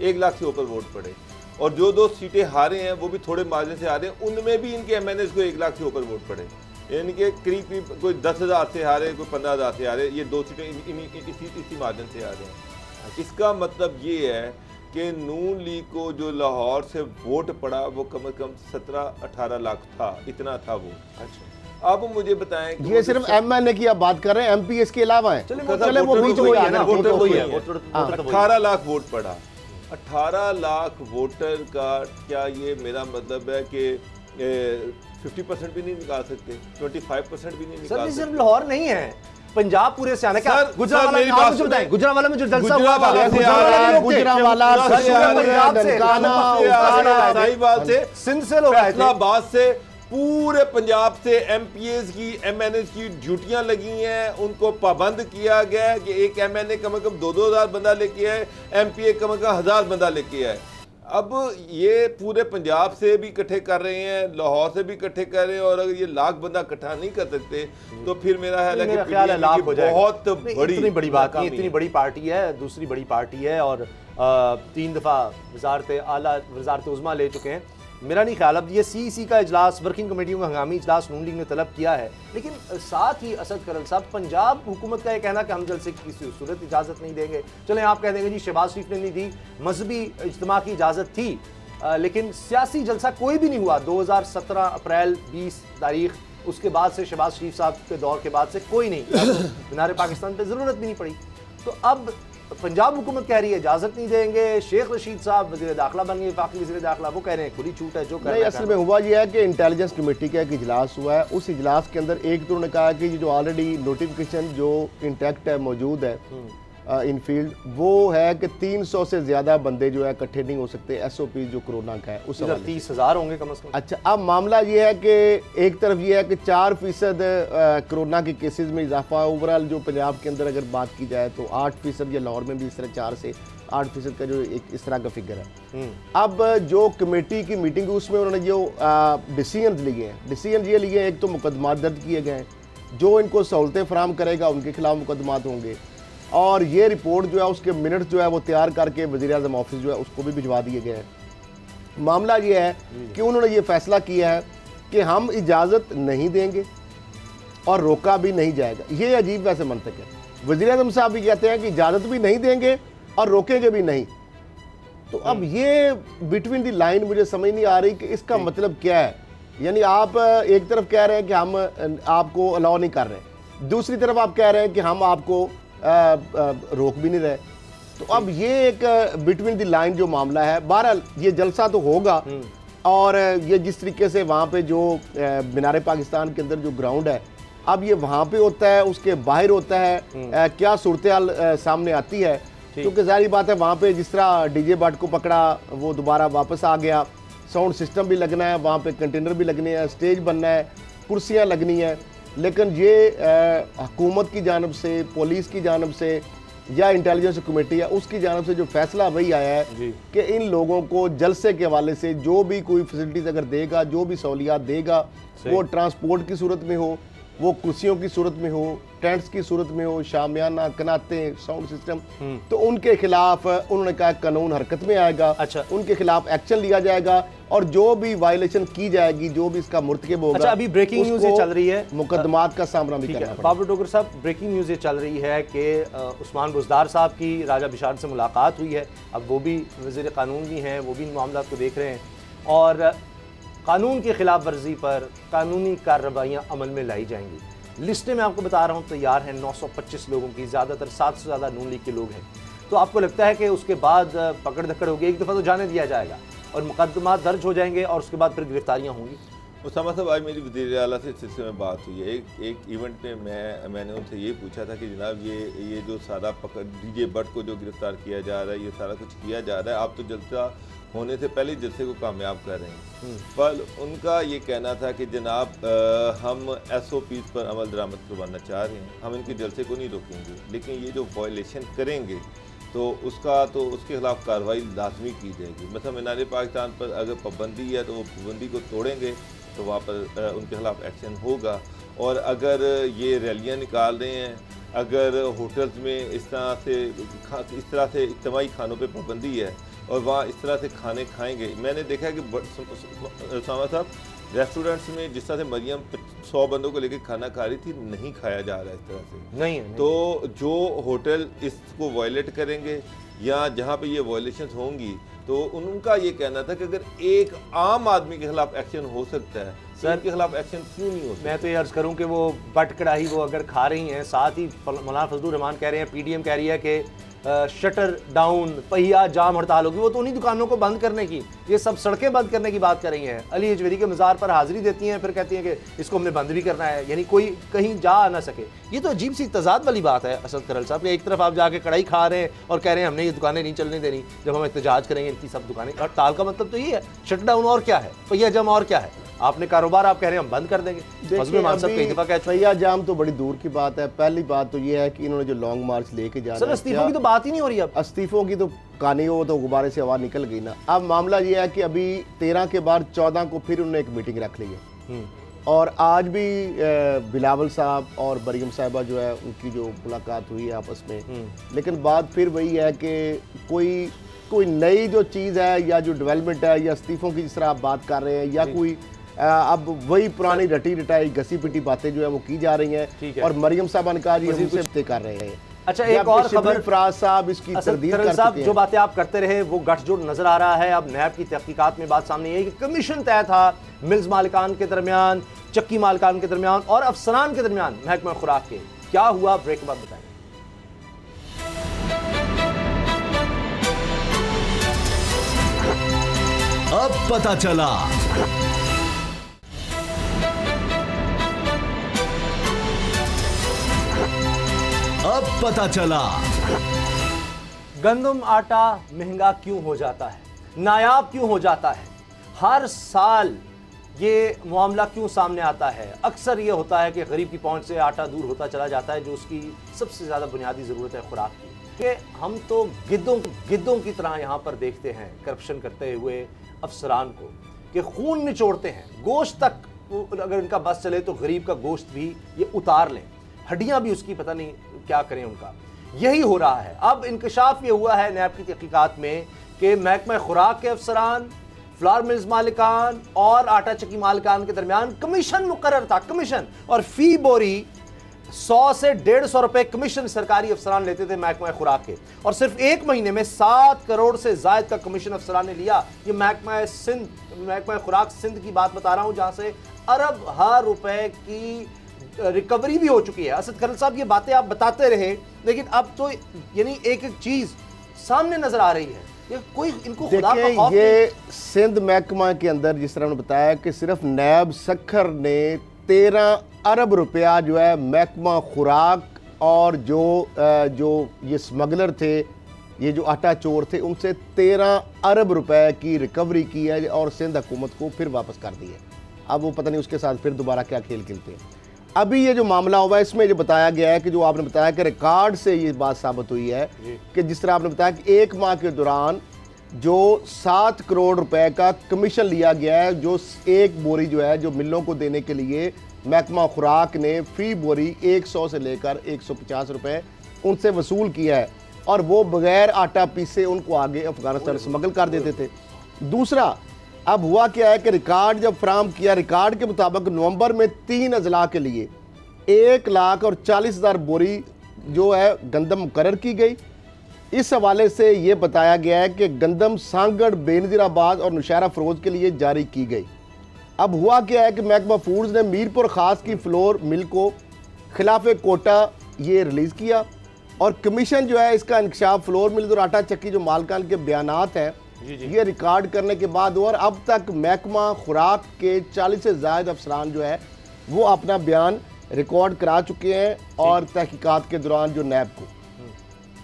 1 लाख से ऊपर वोट पड़े, और जो 2 सीटें हारे हैं वो भी थोड़े मार्जिन से हारे, उनमें भी इनके MNAs को 1 लाख से ऊपर वोट पड़े, यानी कि करीब कोई 10,000 से हारे, कोई 15,000 से हारे, ये 2 सीटें इसी मार्जिन से हारे हैं। इसका मतलब ये है कि नून लीग को जो लाहौर से वोट पड़ा वो कम से कम 17-18 लाख था, इतना था वो। अच्छा, अब मुझे बताएं ये सिर्फ MNA की आप बात कर रहे हैं, MP इसके अलावा है, चले वो बीच में है ना, 18 लाख वोट पड़ा। 18 लाख वोटर का क्या ये मेरा मतलब है कि 50% भी नहीं निकाल सकते, 25% भी नहीं निकाल सकते? सिर्फ लाहौर नहीं है, पंजाब पूरे से आना क्या? गुजरांवाला में जो जलसा हुआ था, सिंध से लोग आए थे, पूरे पंजाब से MPAs की MNAs की ड्यूटियां लगी हैं, उनको पाबंद किया गया है कि एक MNA कम से कम 2-2 हज़ार बंदा लेके आए, MPA कम से कम 1000 बंदा लेके आए। अब ये पूरे पंजाब से भी इकट्ठे कर रहे हैं, लाहौर से भी इकट्ठे कर रहे हैं, और अगर ये लाख बंदा इकट्ठा नहीं कर सकते तो फिर मेरा ख्याल है कि बहुत बड़ी बात नहीं, इतनी बड़ी पार्टी है, दूसरी बड़ी पार्टी है, और 3 दफ़ा वज़ारत उज़्मा ले चुके हैं। मेरा नहीं ख्याल, अब ये CEC का इजलास, वर्किंग कमेटियों का हंगामी इजलास नून लीग ने तलब किया है, लेकिन साथ ही असद करल साहब, पंजाब हुकूमत का ये कहना कि हम जलसे की किसी सूरत इजाज़त नहीं देंगे। चलें आप कह देंगे जी शहबाज शरीफ ने नहीं दी, मजहबी इज्तिमा की इजाज़त थी, लेकिन सियासी जलसा कोई भी नहीं हुआ। 2017 अप्रैल 20 तारीख, उसके बाद से शहबाज शरीफ साहब के दौर के बाद से कोई नहीं, मीनार पाकिस्तान पर ज़रूरत भी नहीं पड़ी। तो अब पंजाब हुकूमत कह रही है इजाजत नहीं देंगे, शेख रशीद साहब वज़ीर दाखिला बन गए, वफाकी वज़ीर दाखिला, वो कह रहे हैं खुली छूट है जो कर रहे हैं। असल में हुआ यह है कि इंटेलिजेंस कमेटी का एक इजलास हुआ है, उस इजलास के अंदर एक तो उन्होंने कहा कि जो ऑलरेडी नोटिफिकेशन जो इंटैक्ट है, मौजूद है इन फील्ड, वो है कि 300 से ज़्यादा बंदे जो है इकट्ठे नहीं हो सकते, SOP जो कोरोना का है उस 30,000 होंगे कम से कम। अच्छा, अब मामला ये है कि एक तरफ ये है कि 4% कोरोना के केसेस में इजाफा, ओवरऑल जो पंजाब के अंदर अगर बात की जाए तो 8% या लाहौर में भी इस तरह 4 से 8% का जो एक इस तरह का फिगर है। अब जो कमेटी की मीटिंग उसमें उन्होंने जो डिसीजन लिए हैं, डिसीजन ये लिए, एक तो मुकदमात दर्ज किए गए हैं, जो इनको सहूलतें फराम करेगा उनके खिलाफ मुकदमात होंगे, और ये रिपोर्ट जो है उसके मिनट्स जो है वो तैयार करके वज़ीर-ए-आज़म ऑफिस जो है उसको भी भिजवा दिए गए हैं। मामला ये है कि उन्होंने ये फैसला किया है कि हम इजाज़त नहीं देंगे और रोका भी नहीं जाएगा। ये अजीब वैसे मंतक है, वज़ीर-ए-आज़म साहब भी कहते हैं कि इजाज़त भी नहीं देंगे और रोकेंगे भी नहीं। तो अब ये बिटवीन द लाइन मुझे समझ नहीं आ रही कि इसका मतलब क्या है। यानी आप एक तरफ कह रहे हैं कि हम आपको अलाउ नहीं कर रहे, दूसरी तरफ आप कह रहे हैं कि हम आपको रोक भी नहीं रहे। तो अब ये एक बिटवीन द लाइन जो मामला है, बहरहाल ये जलसा तो होगा, और ये जिस तरीके से वहाँ पे जो मीनार पाकिस्तान के अंदर जो ग्राउंड है, अब ये वहाँ पे होता है, उसके बाहर होता है, क्या सूरत हाल सामने आती है। क्योंकि जाहिर बात है वहाँ पे जिस तरह डीजे भट्ट को पकड़ा वो दोबारा वापस आ गया, साउंड सिस्टम भी लगना है, वहाँ पे कंटेनर भी लगने हैं, स्टेज बनना है, कुर्सियाँ लगनी हैं। लेकिन ये हुकूमत की जानब से, पुलिस की जानब से या इंटेलिजेंस कमेटी है उसकी जानब से जो फैसला वही आया है कि इन लोगों को जलसे के हवाले से जो भी कोई फैसिलिटीज़ अगर देगा, जो भी सहूलियात देगा, वो ट्रांसपोर्ट की सूरत में हो, वो कुर्सियों की सूरत में हो, टेंट्स की सूरत में हो, शामियाना, कनाते, साउंड सिस्टम, तो उनके खिलाफ उन्होंने कहा कानून हरकत में आएगा। अच्छा। उनके खिलाफ एक्शन लिया जाएगा और जो भी वायलेशन की जाएगी, जो भी इसका मुर्तकिब होगा। अच्छा, अभी ब्रेकिंग न्यूज़ ये चल रही है, मुकदमात का सामना भी करना पड़ेगा। बाबर डोगर साहब, ब्रेकिंग न्यूज़ ये चल रही है कि उस्मान बुज़दार साहब की राजा बिशार से मुलाकात हुई है। अब वो भी वज़ीर कानून भी हैं, वो भी इन मामलों को देख रहे हैं और कानून की खिलाफ वर्जी पर कानूनी कार्रवाइयाँ अमल में लाई जाएंगी। लिस्टें मैं आपको बता रहा हूँ तैयार हैं 925 लोगों की, ज़्यादातर 7 से ज़्यादा नून लीग के लोग हैं। तो आपको लगता है कि उसके बाद पकड़ धकड़ होगी, एक दफ़ा तो जाने दिया जाएगा और मुकदमा दर्ज हो जाएंगे और उसके बाद फिर गिरफ्तारियाँ होंगी? उसामा साहब, आज मेरी वज़ीर आला से इस सिलसिले में बात हुई है। एक इवेंट में मैंने उनसे ये पूछा था कि जनाब ये जो सारा डीजे भट्ट को जो गिरफ्तार किया जा रहा है, ये सारा कुछ किया जा रहा है, आप तो जलसा होने से पहले जलसे को कामयाब कर रहे हैं। पर उनका ये कहना था कि जनाब हम SOPs पर अमल दरामद करवाना चाह रहे हैं, हम इनके जलसे को नहीं रोकेंगे, लेकिन ये जो वायलेशन करेंगे तो उसके खिलाफ कार्रवाई लाजमी की जाएगी। मतलब मीनार पाकिस्तान पर अगर पाबंदी है तो वो पाबंदी को तोड़ेंगे तो वहाँ पर उनके खिलाफ एक्शन होगा। और अगर ये रैलियाँ निकाल रहे हैं, अगर होटल्स में इस तरह से इज्तिमाई खानों पे पाबंदी है और वहाँ इस तरह से खाने खाएंगे, मैंने देखा है कि सामा साहब रेस्टोरेंट्स में जिस तरह से मरियम 100 बंदों को लेकर खाना खा रही थी, नहीं खाया जा रहा है इस तरह से। नहीं। तो जो होटल इसको वायलेट करेंगे या जहाँ पे ये वायलेशन होंगी, तो उनका ये कहना था कि अगर एक आम आदमी के खिलाफ एक्शन हो सकता है, सर के खिलाफ एक्शन क्यों नहीं हो सकता? मैं तो ये अर्ज करूं कि वो बट कड़ाही वो अगर खा रही हैं, साथ ही मौलाना फजलुर रहमान कह रहे हैं, PDM कह रही है कि शटर डाउन, पहिया जाम हड़ताल होगी, वो तो उन्हीं दुकानों को बंद करने की, ये सब सड़कें बंद करने की बात कर रही हैं। अली अजवरी के मज़ार पर हाजिरी देती हैं, फिर कहती हैं कि इसको हमने बंद भी करना है, यानी कोई कहीं जा ना सके। ये तो अजीब सी तजाद वाली बात है असद करल साहब, एक तरफ आप जाके कड़ाई खा रहे हैं और कह रहे हैं हमने ये दुकानें नहीं चलने देनी, जब हम एहतजाज करेंगे इनकी सब दुकानें। हड़ताल का मतलब तो ये है, शट डाउन और क्या है, पहिया जाम और क्या है, आपने कारोबार आप कह रहे हैं हम बंद कर देंगे। पहिया जाम तो बड़ी दूर की बात है। पहली बात तो ये है कि इन्होंने जो लॉन्ग मार्च लेके जा रहे हैं, इस्तीफों की तो बात ही नहीं हो रही। अब इस्तीफों की तो कहानी हो तो गुब्बारे से आवाज निकल गई ना। अब मामला ये है कि अभी 13 के बाद 14 को फिर उन्होंने एक मीटिंग रख ली है और आज भी बिलावल साहब और मरियम साहिबा जो है उनकी जो मुलाकात हुई है आपस में। लेकिन बात फिर वही है कि कोई नई जो चीज़ है या जो डेवलपमेंट है या इस्तीफों की जिस तरह आप बात कर रहे हैं या कोई अब वही पुरानी रटी रटाई घसी पिटी बातें जो है वो की जा रही हैं और मरियम साहब ने कहा जी हमसे कर रहे हैं। अच्छा, एक और खबर, फराज साहब इसकी तरदीद कर चुके हैं। जो बातें आप करते रहे वो गठजोड़ नजर आ रहा है। अब नैब की तहकीकात में बात सामने आई कि कमीशन तय था मिल्स मालिकान के दरमियान, चक्की मालिकान के दरमियान और अफसरान के दरमियान महकमा खुराक के। क्या हुआ, ब्रेक के बाद बताएं। अब पता चला। अब पता चला गंदम आटा महंगा क्यों हो जाता है, नायाब क्यों हो जाता है, हर साल ये मामला क्यों सामने आता है। अक्सर ये होता है कि गरीब की पहुंच से आटा दूर होता चला जाता है, जो उसकी सबसे ज़्यादा बुनियादी ज़रूरत है खुराक की। कि हम तो गिद्धों की तरह यहाँ पर देखते हैं करप्शन करते हुए अफसरान को, कि खून निचोड़ते हैं, गोश्त तक अगर इनका बस चले तो गरीब का गोश्त भी ये उतार लें, हड्डियाँ भी उसकी पता नहीं क्या करें उनका। यही हो रहा है। अब इंकशाफ ये हुआ है नैब की तहकीकात में कि महकमा खुराक के अफसरान, फ्लावर मिल्स मालिकान और आटा चक्की मालिकान के दरमियान कमीशन मुकर्रर था, कमीशन, और फी बोरी 100 से 150 रुपए कमीशन सरकारी अफसरान लेते थे महकमा खुराक के, और सिर्फ एक महीने में 7 करोड़ से जायद का कमीशन अफसरान ने लिया। ये महकमा खुराक सिंध की बात बता रहा हूं, जहां से अरब हर रुपए की रिकवरी भी हो चुकी है। असद करल साहब, ये बातें आप बताते रहे, लेकिन अब तो यानी एक एक चीज सामने नजर आ रही है ये कोई इनको खुदा का देखिए खौफ ये सिंध महकमा के अंदर जिस तरह उन्होंने बताया कि सिर्फ नैब सखर ने 13 अरब रुपया जो है महकमा खुराक और जो ये स्मगलर थे, ये जो आटा चोर थे, उनसे 13 अरब रुपए की रिकवरी की है और सिंध हुकूमत को फिर वापस कर दी है। अब वो पता नहीं उसके साथ फिर दोबारा क्या खेल खेलते हैं। अभी ये जो मामला हुआ है इसमें जो बताया गया है कि जो आपने बताया कि रिकॉर्ड से ये बात साबित हुई है कि जिस तरह आपने बताया कि 1 माह के दौरान जो 7 करोड़ रुपए का कमीशन लिया गया है, जो एक बोरी जो है जो मिलों को देने के लिए महकमा खुराक ने फी बोरी 100 से लेकर 150 रुपए उनसे वसूल किया है और वो बगैर आटा पीसे उनको आगे अफगानिस्तान स्मगल कर देते थे। दूसरा, अब हुआ क्या है कि रिकॉर्ड जब फ्राहम किया, रिकॉर्ड के मुताबिक नवंबर में 3 अजला के लिए 1,40,000 बोरी जो है गंदम मुकर्रर की गई। इस हवाले से ये बताया गया है कि गंदम सांगड़, बेनजीराबाद और नौशहरा फरोज के लिए जारी की गई। अब हुआ क्या है कि महकमा फूड्स ने मीरपुर खास की फ्लोर मिल को खिलाफ कोटा ये रिलीज़ किया और कमीशन जो है इसका इंकशाफ फ्लोर मिल और आटा चक्की जो मालकान के बयानात हैं ये रिकॉर्ड करने के बाद और अब तक महकमा खुराक के 40 से ज़्यादा अफसरान जो है वो अपना बयान रिकॉर्ड करा चुके हैं और तहकीकात के दौरान जो नैब को,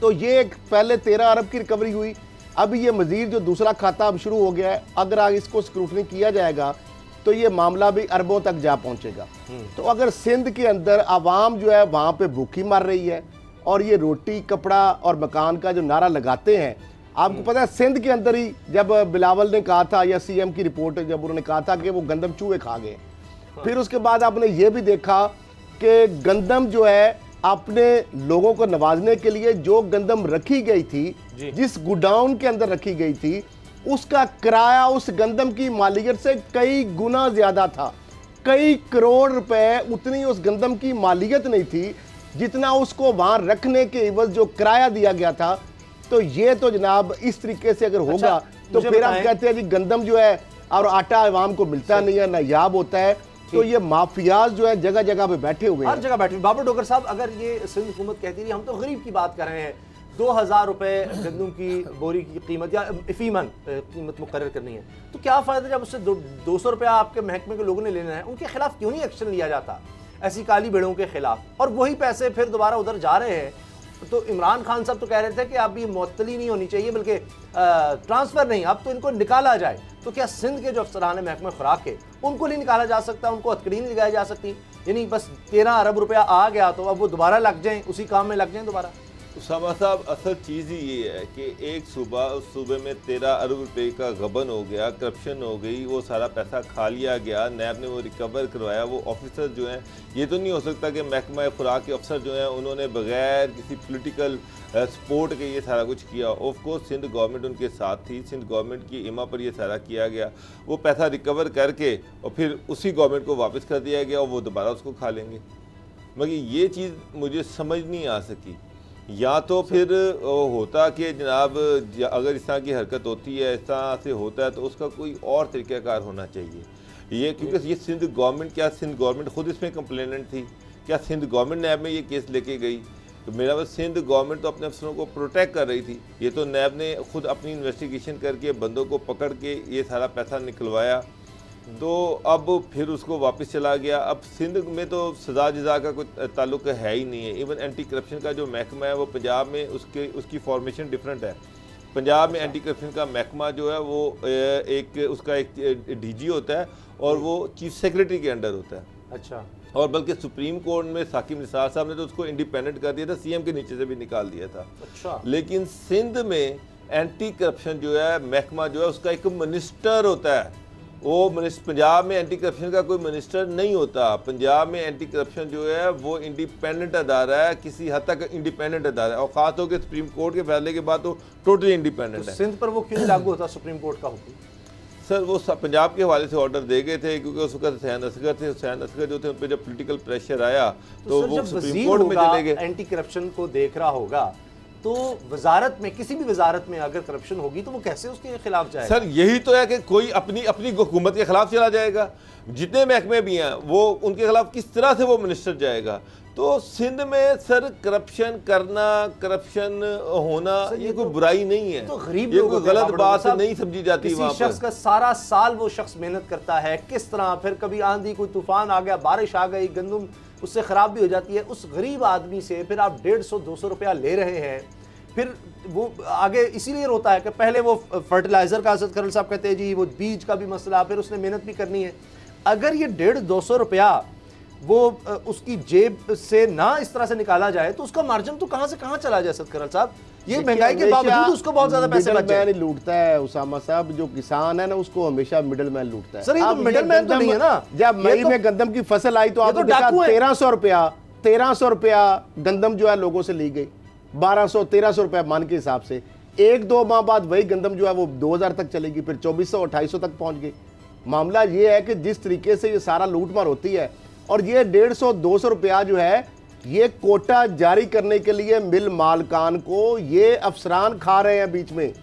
तो ये पहले 13 अरब की रिकवरी हुई। अब ये मजीद जो दूसरा खाता अब शुरू हो गया है, अगर आगे इसको स्क्रूटनी किया जाएगा तो ये मामला भी अरबों तक जा पहुंचेगा। तो अगर सिंध के अंदर आवाम जो है वहाँ पे भूखी मर रही है और ये रोटी, कपड़ा और मकान का जो नारा लगाते हैं, आपको पता है सिंध के अंदर ही जब बिलावल ने कहा था या सीएम की रिपोर्ट जब उन्होंने कहा था कि वो गंदम चूहे खा गए, फिर उसके बाद आपने ये भी देखा कि गंदम जो है अपने लोगों को नवाजने के लिए जो गंदम रखी गई थी, जिस गोडाउन के अंदर रखी गई थी, उसका किराया उस गंदम की मालियत से कई गुना ज्यादा था। कई करोड़ रुपए उतनी उस गंदम की मालियत नहीं थी जितना उसको वहां रखने के एवज जो किराया दिया गया था। तो ये तो जनाब इस तरीके से अगर होगा तो फिर हम कहते हैं जी गंदम जो है और आटा आवाम को मिलता नहीं है, नायाब होता है। तो ये माफियाज जो है जगह जगह पे बैठे हुए हैं, हर जगह बैठे। बाबर डोगर साहब, अगर ये सिंध हुकूमत कहती रही हम तो गरीब की बात कर रहे हैं, 2000 रुपए गंदम की बोरी की कीमत या फीमन कीमत मुकर्रर करनी है, तो क्या फ़ायदा जब उससे 200 रुपया आपके महकमे के लोगों ने लेना है? उनके खिलाफ क्यों नहीं एक्शन लिया जाता ऐसी काली भेड़ों के खिलाफ? और वही पैसे फिर दोबारा उधर जा रहे हैं। तो इमरान खान साहब तो कह रहे थे कि अब ये मुअत्तली नहीं होनी चाहिए बल्कि ट्रांसफ़र नहीं, अब तो इनको निकाला जाए। तो क्या सिंध के जो अफसरान है महकमा खुराक के, उनको नहीं निकाला जा सकता? उनको हथकड़ी नहीं लगाई जा सकती? यानी बस 13 अरब रुपया आ गया तो अब वो दोबारा लग जाएं, उसी काम में लग जाएं दोबारा? उसामा साहब, असल चीज़ ही ये है कि एक सूबा, उस सूबे में 13 अरब रुपए का गबन हो गया, करप्शन हो गई, वो सारा पैसा खा लिया गया, नैब ने वो रिकवर करवाया। वो ऑफिसर जो हैं, ये तो नहीं हो सकता कि महकमा खुराक के अफसर जो हैं उन्होंने बगैर किसी पॉलिटिकल सपोर्ट के ये सारा कुछ किया। ऑफ कोर्स सिंध गवर्नमेंट उनके साथ थी, सिंध गवर्नमेंट की इमा पर ये सारा किया गया। वो पैसा रिकवर करके और फिर उसी गवर्नमेंट को वापस कर दिया गया और वो दोबारा उसको खा लेंगे। मगर ये चीज़ मुझे समझ नहीं आ सकी। या तो फिर होता कि जनाब अगर इस तरह की हरकत होती है, इस तरह से होता है, तो उसका कोई और तरीक़ाकार होना चाहिए। ये क्योंकि ये सिंध गवर्नमेंट, क्या सिंध गवर्नमेंट खुद इसमें कंप्लेनेंट थी? क्या सिंध गवर्नमेंट नैब में ये केस लेके गई? तो मेरा बस सिंध गवर्नमेंट तो अपने अफसरों को प्रोटेक्ट कर रही थी। ये तो नैब ने खुद अपनी इन्वेस्टिगेशन करके बंदों को पकड़ के ये सारा पैसा निकलवाया, तो अब फिर उसको वापस चला गया। अब सिंध में तो सज़ा जज़ा का कोई ताल्लुक है ही नहीं है। इवन एंटी करप्शन का जो महकमा है वो पंजाब में उसकी फॉर्मेशन डिफरेंट है। पंजाब में एंटी करप्शन का महकमा जो है वो उसका एक डीजी होता है और वो चीफ सेक्रेटरी के अंडर होता है। अच्छा। और बल्कि सुप्रीम कोर्ट में साकिब निसार साहब ने तो उसको इंडिपेंडेंट कर दिया था, सीएम के नीचे से भी निकाल दिया था। अच्छा। लेकिन सिंध में एंटी करप्शन जो है महकमा जो है उसका एक मिनिस्टर होता है। वो पंजाब में एंटी करप्शन का कोई मिनिस्टर नहीं होता। पंजाब में एंटी करप्शन जो है वो इंडिपेंडेंट अदारा है, किसी हद तक इंडिपेंडेंट अदारा है, और ख़ास तौर के सुप्रीम कोर्ट के फैसले के बाद तो टोटली इंडिपेंडेंट है। सिंध पर वो क्यों लागू होता सुप्रीम कोर्ट का हुक्म? सर वो पंजाब के हवाले से ऑर्डर दे गए थे क्योंकि उस वक्त हुसैन असगर थे। हुसैन असगर जो थे उन पर जब पोलिटिकल प्रेशर आया तो वो सुप्रीम कोर्ट में चले गए। एंटी करप्शन को देख रहा होगा तो वजारत में, किसी भी वजारत में अगर करप्शन होगी तो वो कैसे उसके खिलाफ जाएगा? सर यही तो है कि कोई अपनी अपनी हुकूमत के खिलाफ चला जाएगा। जितने महकमे भी हैं वो उनके खिलाफ किस तरह से वो मिनिस्टर जाएगा। तो सिंध में सर करप्शन करना, करप्शन होना ये कोई बुराई नहीं है, तो गरीब ये कोई गलत बात नहीं समझी जाती। किसी वहाँ शख्स पर का सारा साल वो शख्स मेहनत करता है, किस तरह फिर कभी आंधी, कोई तूफान आ गया, बारिश आ गई, गंदम उससे ख़राब भी हो जाती है। उस गरीब आदमी से फिर आप 150-200 रुपया ले रहे हैं, फिर वो आगे इसीलिए रोता है कि पहले वो फर्टिलाइज़र का, असद खरल साहब कहते हैं जी वो बीज का भी मसला, फिर उसने मेहनत भी करनी है। अगर ये 150-200 रुपया वो उसकी जेब से ना इस तरह से निकाला जाए तो उसका मार्जिन तो कहाँ से कहाँ चला जाए असद खरल साहब? ये महंगाई के बावजूद उसको बहुत ज्यादा पैसे बच जाए। लूटता है उसामा साहब, जो किसान है ना उसको हमेशा मिडल मैन लूटता है। सर ये तो मिडल मैन तो नहीं है ना। जब मई में गंदम की फसल आई तो आपको देखा 1300 रुपया गंदम जो है लोगों से ली गई, 1200-1300 रुपया मान के हिसाब से। 1-2 माह बाद वही गंदम जो है वो 2000 तक चलेगी, फिर 2400-2800 तक पहुंच गई। मामला ये है कि जिस तरीके से ये सारा लूटमार होती है, और ये 150-200 रुपया जो है ये कोटा जारी करने के लिए मिल मालकान को ये अफसरान खा रहे हैं, बीच में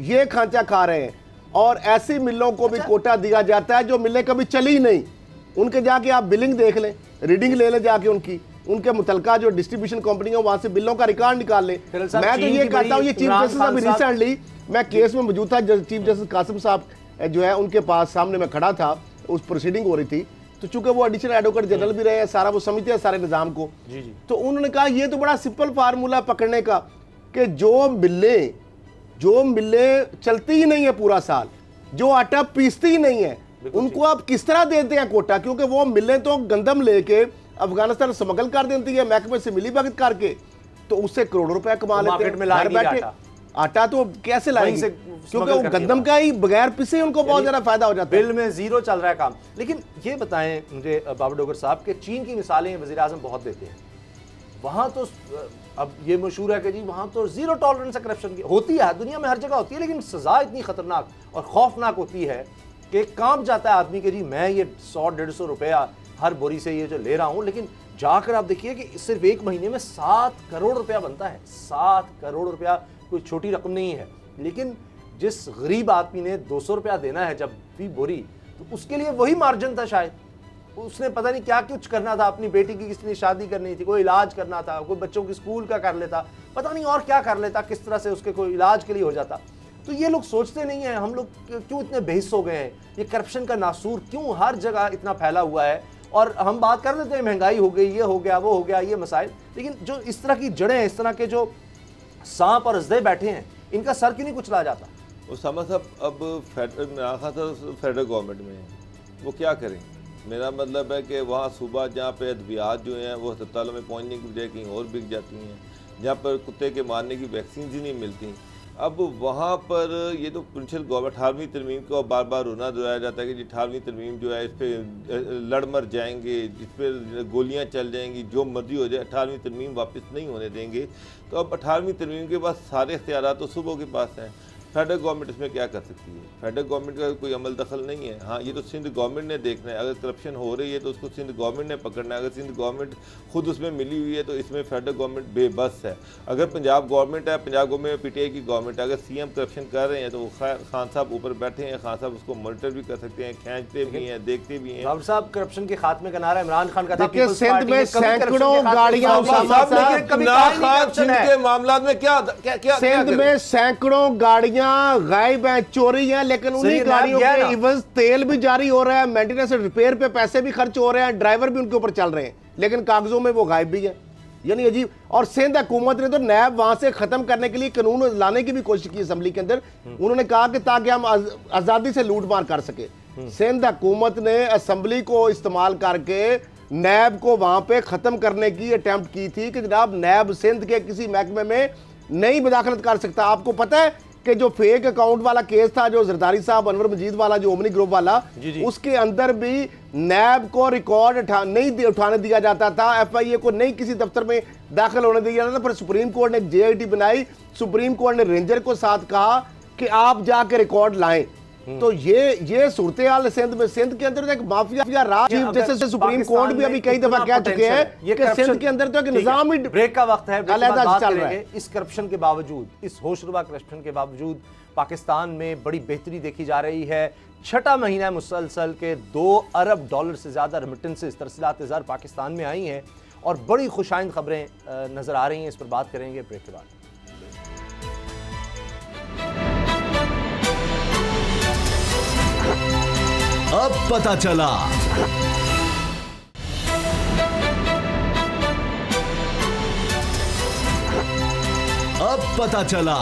ये खांचा खा रहे हैं। और ऐसी मिलों को भी कोटा दिया जाता है जो मिलें कभी चली नहीं। उनके जाके आप बिलिंग देख लें, रीडिंग ले लें जाके उनके मुतलका जो डिस्ट्रीब्यूशन कंपनी है वहां से बिलों का रिकॉर्ड निकाल ले। मैं तो ये कहता हूँ, ये चीफ जस्टिस अभी रिसेंटली मैं केस में मौजूद था, चीफ जस्टिस कासिम साहब जो है उनके पास सामने मैं खड़ा था, उस प्रोसीडिंग हो रही थी, तो चूंकि वो एडिशनल एडवोकेट जनरल भी रहे हैं, सारा वो समझते हैं सारे निजाम को। तो उन्होंने कहा ये तो बड़ा सिंपल फार्मूला पकड़ने का कि जो मिलें चलती ही नहीं है पूरा साल, जो आटा पीसती ही नहीं है, उनको आप किस तरह देते हैं कोटा? क्योंकि वो मिलें तो गंदम लेके अफगानिस्तान स्मगल कर देती है महकमे से मिली भगत करके, तो उससे करोड़ों रुपए कमा लेते हैं घर बैठे। आटा तो कैसे लाएंगे? क्योंकि वो गंदम का ही बगैर पिसे उनको बहुत ज्यादा फायदा हो जाता है। बिल में जीरो चल रहा है काम। लेकिन ये बताएं मुझे बाबर डोगर साहब के चीन की मिसालें वज़ीर आज़म बहुत देते हैं, वहां तो अब ये मशहूर है कि जी वहां तो जीरो टॉलरेंस है करप्शन की। होती है, दुनिया में हर जगह होती है, लेकिन सजा इतनी खतरनाक और खौफनाक होती है कि कांप जाता है आदमी के जी मैं ये 100-150 रुपया हर बोरी से ये जो ले रहा हूं। लेकिन जाकर आप देखिए कि सिर्फ एक महीने में 7 करोड़ रुपया बनता है। 7 करोड़ रुपया कोई छोटी रकम नहीं है। लेकिन जिस गरीब आदमी ने 200 रुपया देना है जब भी बोरी, तो उसके लिए वही मार्जिन था शायद। उसने पता नहीं क्या कुछ करना था, अपनी बेटी की किसी ने शादी करनी थी, कोई इलाज करना था, कोई बच्चों की स्कूल का कर लेता, पता नहीं और क्या कर लेता, किस तरह से उसके कोई इलाज के लिए हो जाता। तो ये लोग सोचते नहीं है, हम लोग क्यों इतने बेहिस हो गए हैं? ये करप्शन का नासूर क्यों हर जगह इतना फैला हुआ है? और हम बात कर देते हैं महंगाई हो गई, ये हो गया, वो हो गया, ये मसाइल, लेकिन जो इस तरह की जड़ें हैं, इस तरह के जो सांप और अजदे बैठे हैं, इनका सर क्यों नहीं कुचला जाता? उसामा साहब अब फेडरल गवर्नमेंट में वो क्या करें? मेरा मतलब है कि वहाँ सूबा जहाँ पे अद्वियात जो हैं वो अस्पतालों में पहुँचने की बजाय कहीं और बिक जाती हैं, जहाँ पर कुत्ते के मारने की वैक्सीन ही नहीं मिलती। अब वहाँ पर ये तो प्रिंसिपल गवर्नमेंट 18वीं तरमीम को बार बार रोना दोहराया जाता है कि जी 18वीं तरमीम जो है इस पर लड़ मर जाएंगे, जिस पर गोलियाँ चल जाएंगी, जो मर्जी हो जाए, 18वीं तरमीम वापस नहीं होने देंगे। तो अब 18वीं तरमीम के पास सारे इख्तियारात तो सूबों के पास हैं। फेडरल गवर्नमेंट इसमें क्या कर सकती है? फेडरल गवर्नमेंट का कोई अमल दखल नहीं है। हाँ, ये तो सिंध गवर्नमेंट ने देखना है। अगर करप्शन हो रही है तो उसको सिंध गवर्नमेंट ने पकड़ना है। अगर सिंध गवर्नमेंट खुद उसमें मिली हुई है तो इसमें फेडरल गवर्नमेंट बेबस है। अगर पंजाब गवर्नमेंट है, पंजाब गवर्नमेंट में पीटीआई की गवर्नमेंट है, अगर सीएम करप्शन कर रहे हैं तो खान साहब ऊपर बैठे हैं, खान साहब उसको मॉनिटर भी कर सकते हैं, खींचते भी हैं, देखते भी हैं। बाबर साहब करप्शन के खात्मे का नारा इमरान खान का था। सिंध में सैकड़ों गाड़ियां, के मामला में क्या सिंध में सैकड़ों गाड़ियां गायब हैं, चोरी हैं, लेकिन उन्हीं गाड़ियों के इवज तेल भी जारी हो रहा है, मेंटेनेंस रिपेयर पे पैसे भी खर्च हो रहे हैं, ड्राइवर भी उनके ऊपर चल रहे हैं, लेकिन कागजों में वो गायब भी है। यानी अजीब। और सिंध हुकूमत ने तो नैब वहां से खत्म करने के लिए कानून लाने की भी कोशिश की असेंबली के अंदर। उन्होंने कहा कि ताकि हम आजादी से लूटमार कर सके। सिंध हुकूमत ने असेंबली को इस्तेमाल करके नैब को वहां पे खत्म करने की अटेम्प्ट की थी कि जनाब नैब सिंध के किसी महकमे में नहीं मुदाखलत कर सकता। आपको पता है कि जो फेक अकाउंट वाला केस था, जो जरदारी साहब अनवर मजीद वाला, जो ओमनी ग्रुप वाला, उसके अंदर भी नैब को रिकॉर्ड नहीं उठाने दिया जाता था, एफआईए को नहीं किसी दफ्तर में दाखिल होने दिया जाता था। पर सुप्रीम कोर्ट ने जेआईटी बनाई, सुप्रीम कोर्ट ने रेंजर को साथ कहा कि आप जाके रिकॉर्ड लाएं। तो ये सूरत हाल सिंध के अंदर तो एक माफिया राज, जैसे सुप्रीम कोर्ट भी अभी कई दफा कह चुके हैं कि सिंध के अंदर तो एक निजाम ही ब्रेक का वक्त है, अलग चल रहा है। इस करप्शन के बावजूद, इस होशरुबा करप्शन के बावजूद पाकिस्तान में बड़ी बेहतरी देखी जा रही है। छठा महीना मुसलसल के $2 अरब से ज्यादा रेमिटेंसेस तरसीलात ज़र पाकिस्तान में आई हैं और बड़ी खुशाइंद खबरें नजर आ रही हैं। इस पर बात करेंगे ब्रेक के बाद। अब पता चला। अब पता चला।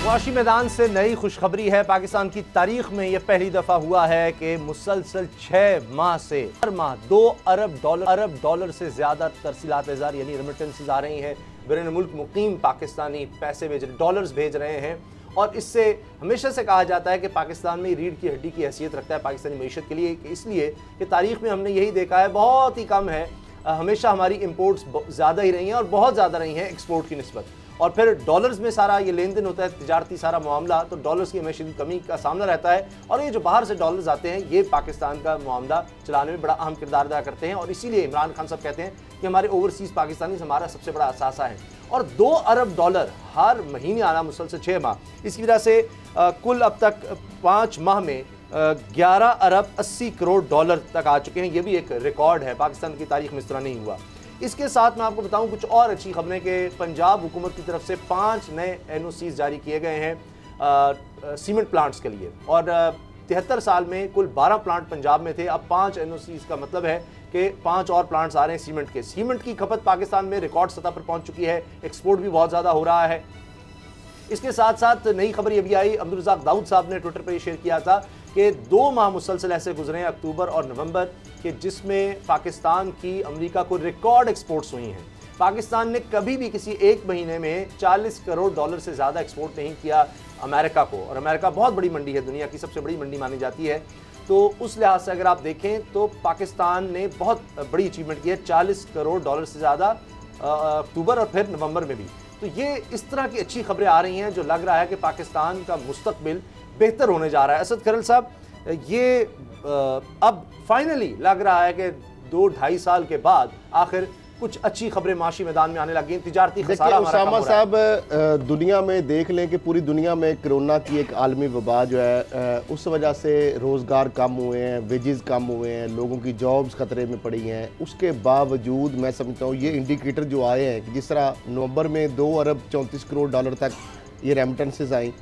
मुआशी मैदान से नई खुशखबरी है। पाकिस्तान की तारीख में यह पहली दफा हुआ है कि मुसलसल 6 माह से हर माह $2 अरब से ज्यादा तरसीलात ज़र यानी रेमिटेंसेस आ रही हैं। बैरून मुल्क मुकीम पाकिस्तानी पैसे भेज डॉलर्स भेज रहे हैं और इससे हमेशा से कहा जाता है कि पाकिस्तान में रीढ़ की हड्डी की हैसियत रखता है पाकिस्तानी मईशत के लिए, इसलिए कि तारीख में हमने यही देखा है बहुत ही कम है, हमेशा हमारी इंपोर्ट्स ज़्यादा ही रही हैं और बहुत ज़्यादा रही हैं एक्सपोर्ट की निस्बत। और फिर डॉलर्स में सारा ये लेन देन होता है, तिजारती सारा मामला, तो डॉलर्स की हमेशा कमी का सामना रहता है और ये जो बाहर से डॉलर्स आते हैं ये पाकिस्तान का मामला चलाने में बड़ा अहम किरदार अदा करते हैं और इसीलिए इमरान खान साहब कहते हैं कि हमारे ओवरसीज़ पाकिस्तानी हमारा सबसे बड़ा असासा है। और $2 अरब हर महीने आना मुसलसल 6 माह, इसकी वजह से कुल अब तक 5 माह में $11 अरब 80 करोड़ तक आ चुके हैं। ये भी एक रिकॉर्ड है, पाकिस्तान की तारीख में इस तरह नहीं हुआ। इसके साथ मैं आपको बताऊं कुछ और अच्छी खबरें कि पंजाब हुकूमत की तरफ से 5 नए NOCs जारी किए गए हैं सीमेंट प्लांट्स के लिए और 73 साल में कुल 12 प्लांट पंजाब में थे, अब 5 NOCs का मतलब है कि 5 और प्लांट्स आ रहे हैं सीमेंट के। सीमेंट की खपत पाकिस्तान में रिकॉर्ड सतह पर पहुंच चुकी है, एक्सपोर्ट भी बहुत ज़्यादा हो रहा है। इसके साथ साथ नई खबर ये भी आई, अब्दुल रज़ाक दाऊद साहब ने ट्विटर पर ये शेयर किया था कि 2 माह मुसलसल ऐसे गुजरे हैं, अक्टूबर और नवंबर के, जिसमें पाकिस्तान की अमेरिका को रिकॉर्ड एक्सपोर्ट्स हुई हैं। पाकिस्तान ने कभी भी किसी एक महीने में $40 करोड़ से ज़्यादा एक्सपोर्ट नहीं किया अमेरिका को, और अमेरिका बहुत बड़ी मंडी है, दुनिया की सबसे बड़ी मंडी मानी जाती है। तो उस लिहाज से अगर आप देखें तो पाकिस्तान ने बहुत बड़ी अचीवमेंट की है, $40 करोड़ से ज़्यादा अक्टूबर और फिर नवंबर में भी। तो ये इस तरह की अच्छी खबरें आ रही हैं जो लग रहा है कि पाकिस्तान का मुस्तकबिल बेहतर होने जा रहा है। असद खरल साहब, ये अब फाइनली लग रहा है कि 2-2.5 साल के बाद आखिर कुछ अच्छी खबरें माशी मैदान में आने लगी हैं। तिजारती खसारा हमारा कम हो रहा है। साहब, दुनिया में देख लें कि पूरी दुनिया में कोरोना की एक आलमी वबा जो है उस वजह से रोज़गार कम हुए हैं, वेजेस कम हुए हैं, लोगों की जॉब्स खतरे में पड़ी हैं। उसके बावजूद मैं समझता हूँ ये इंडिकेटर जो आए हैं कि जिस तरह नवंबर में $2 अरब 34 करोड़ तक ये रेमिटेंसेस आई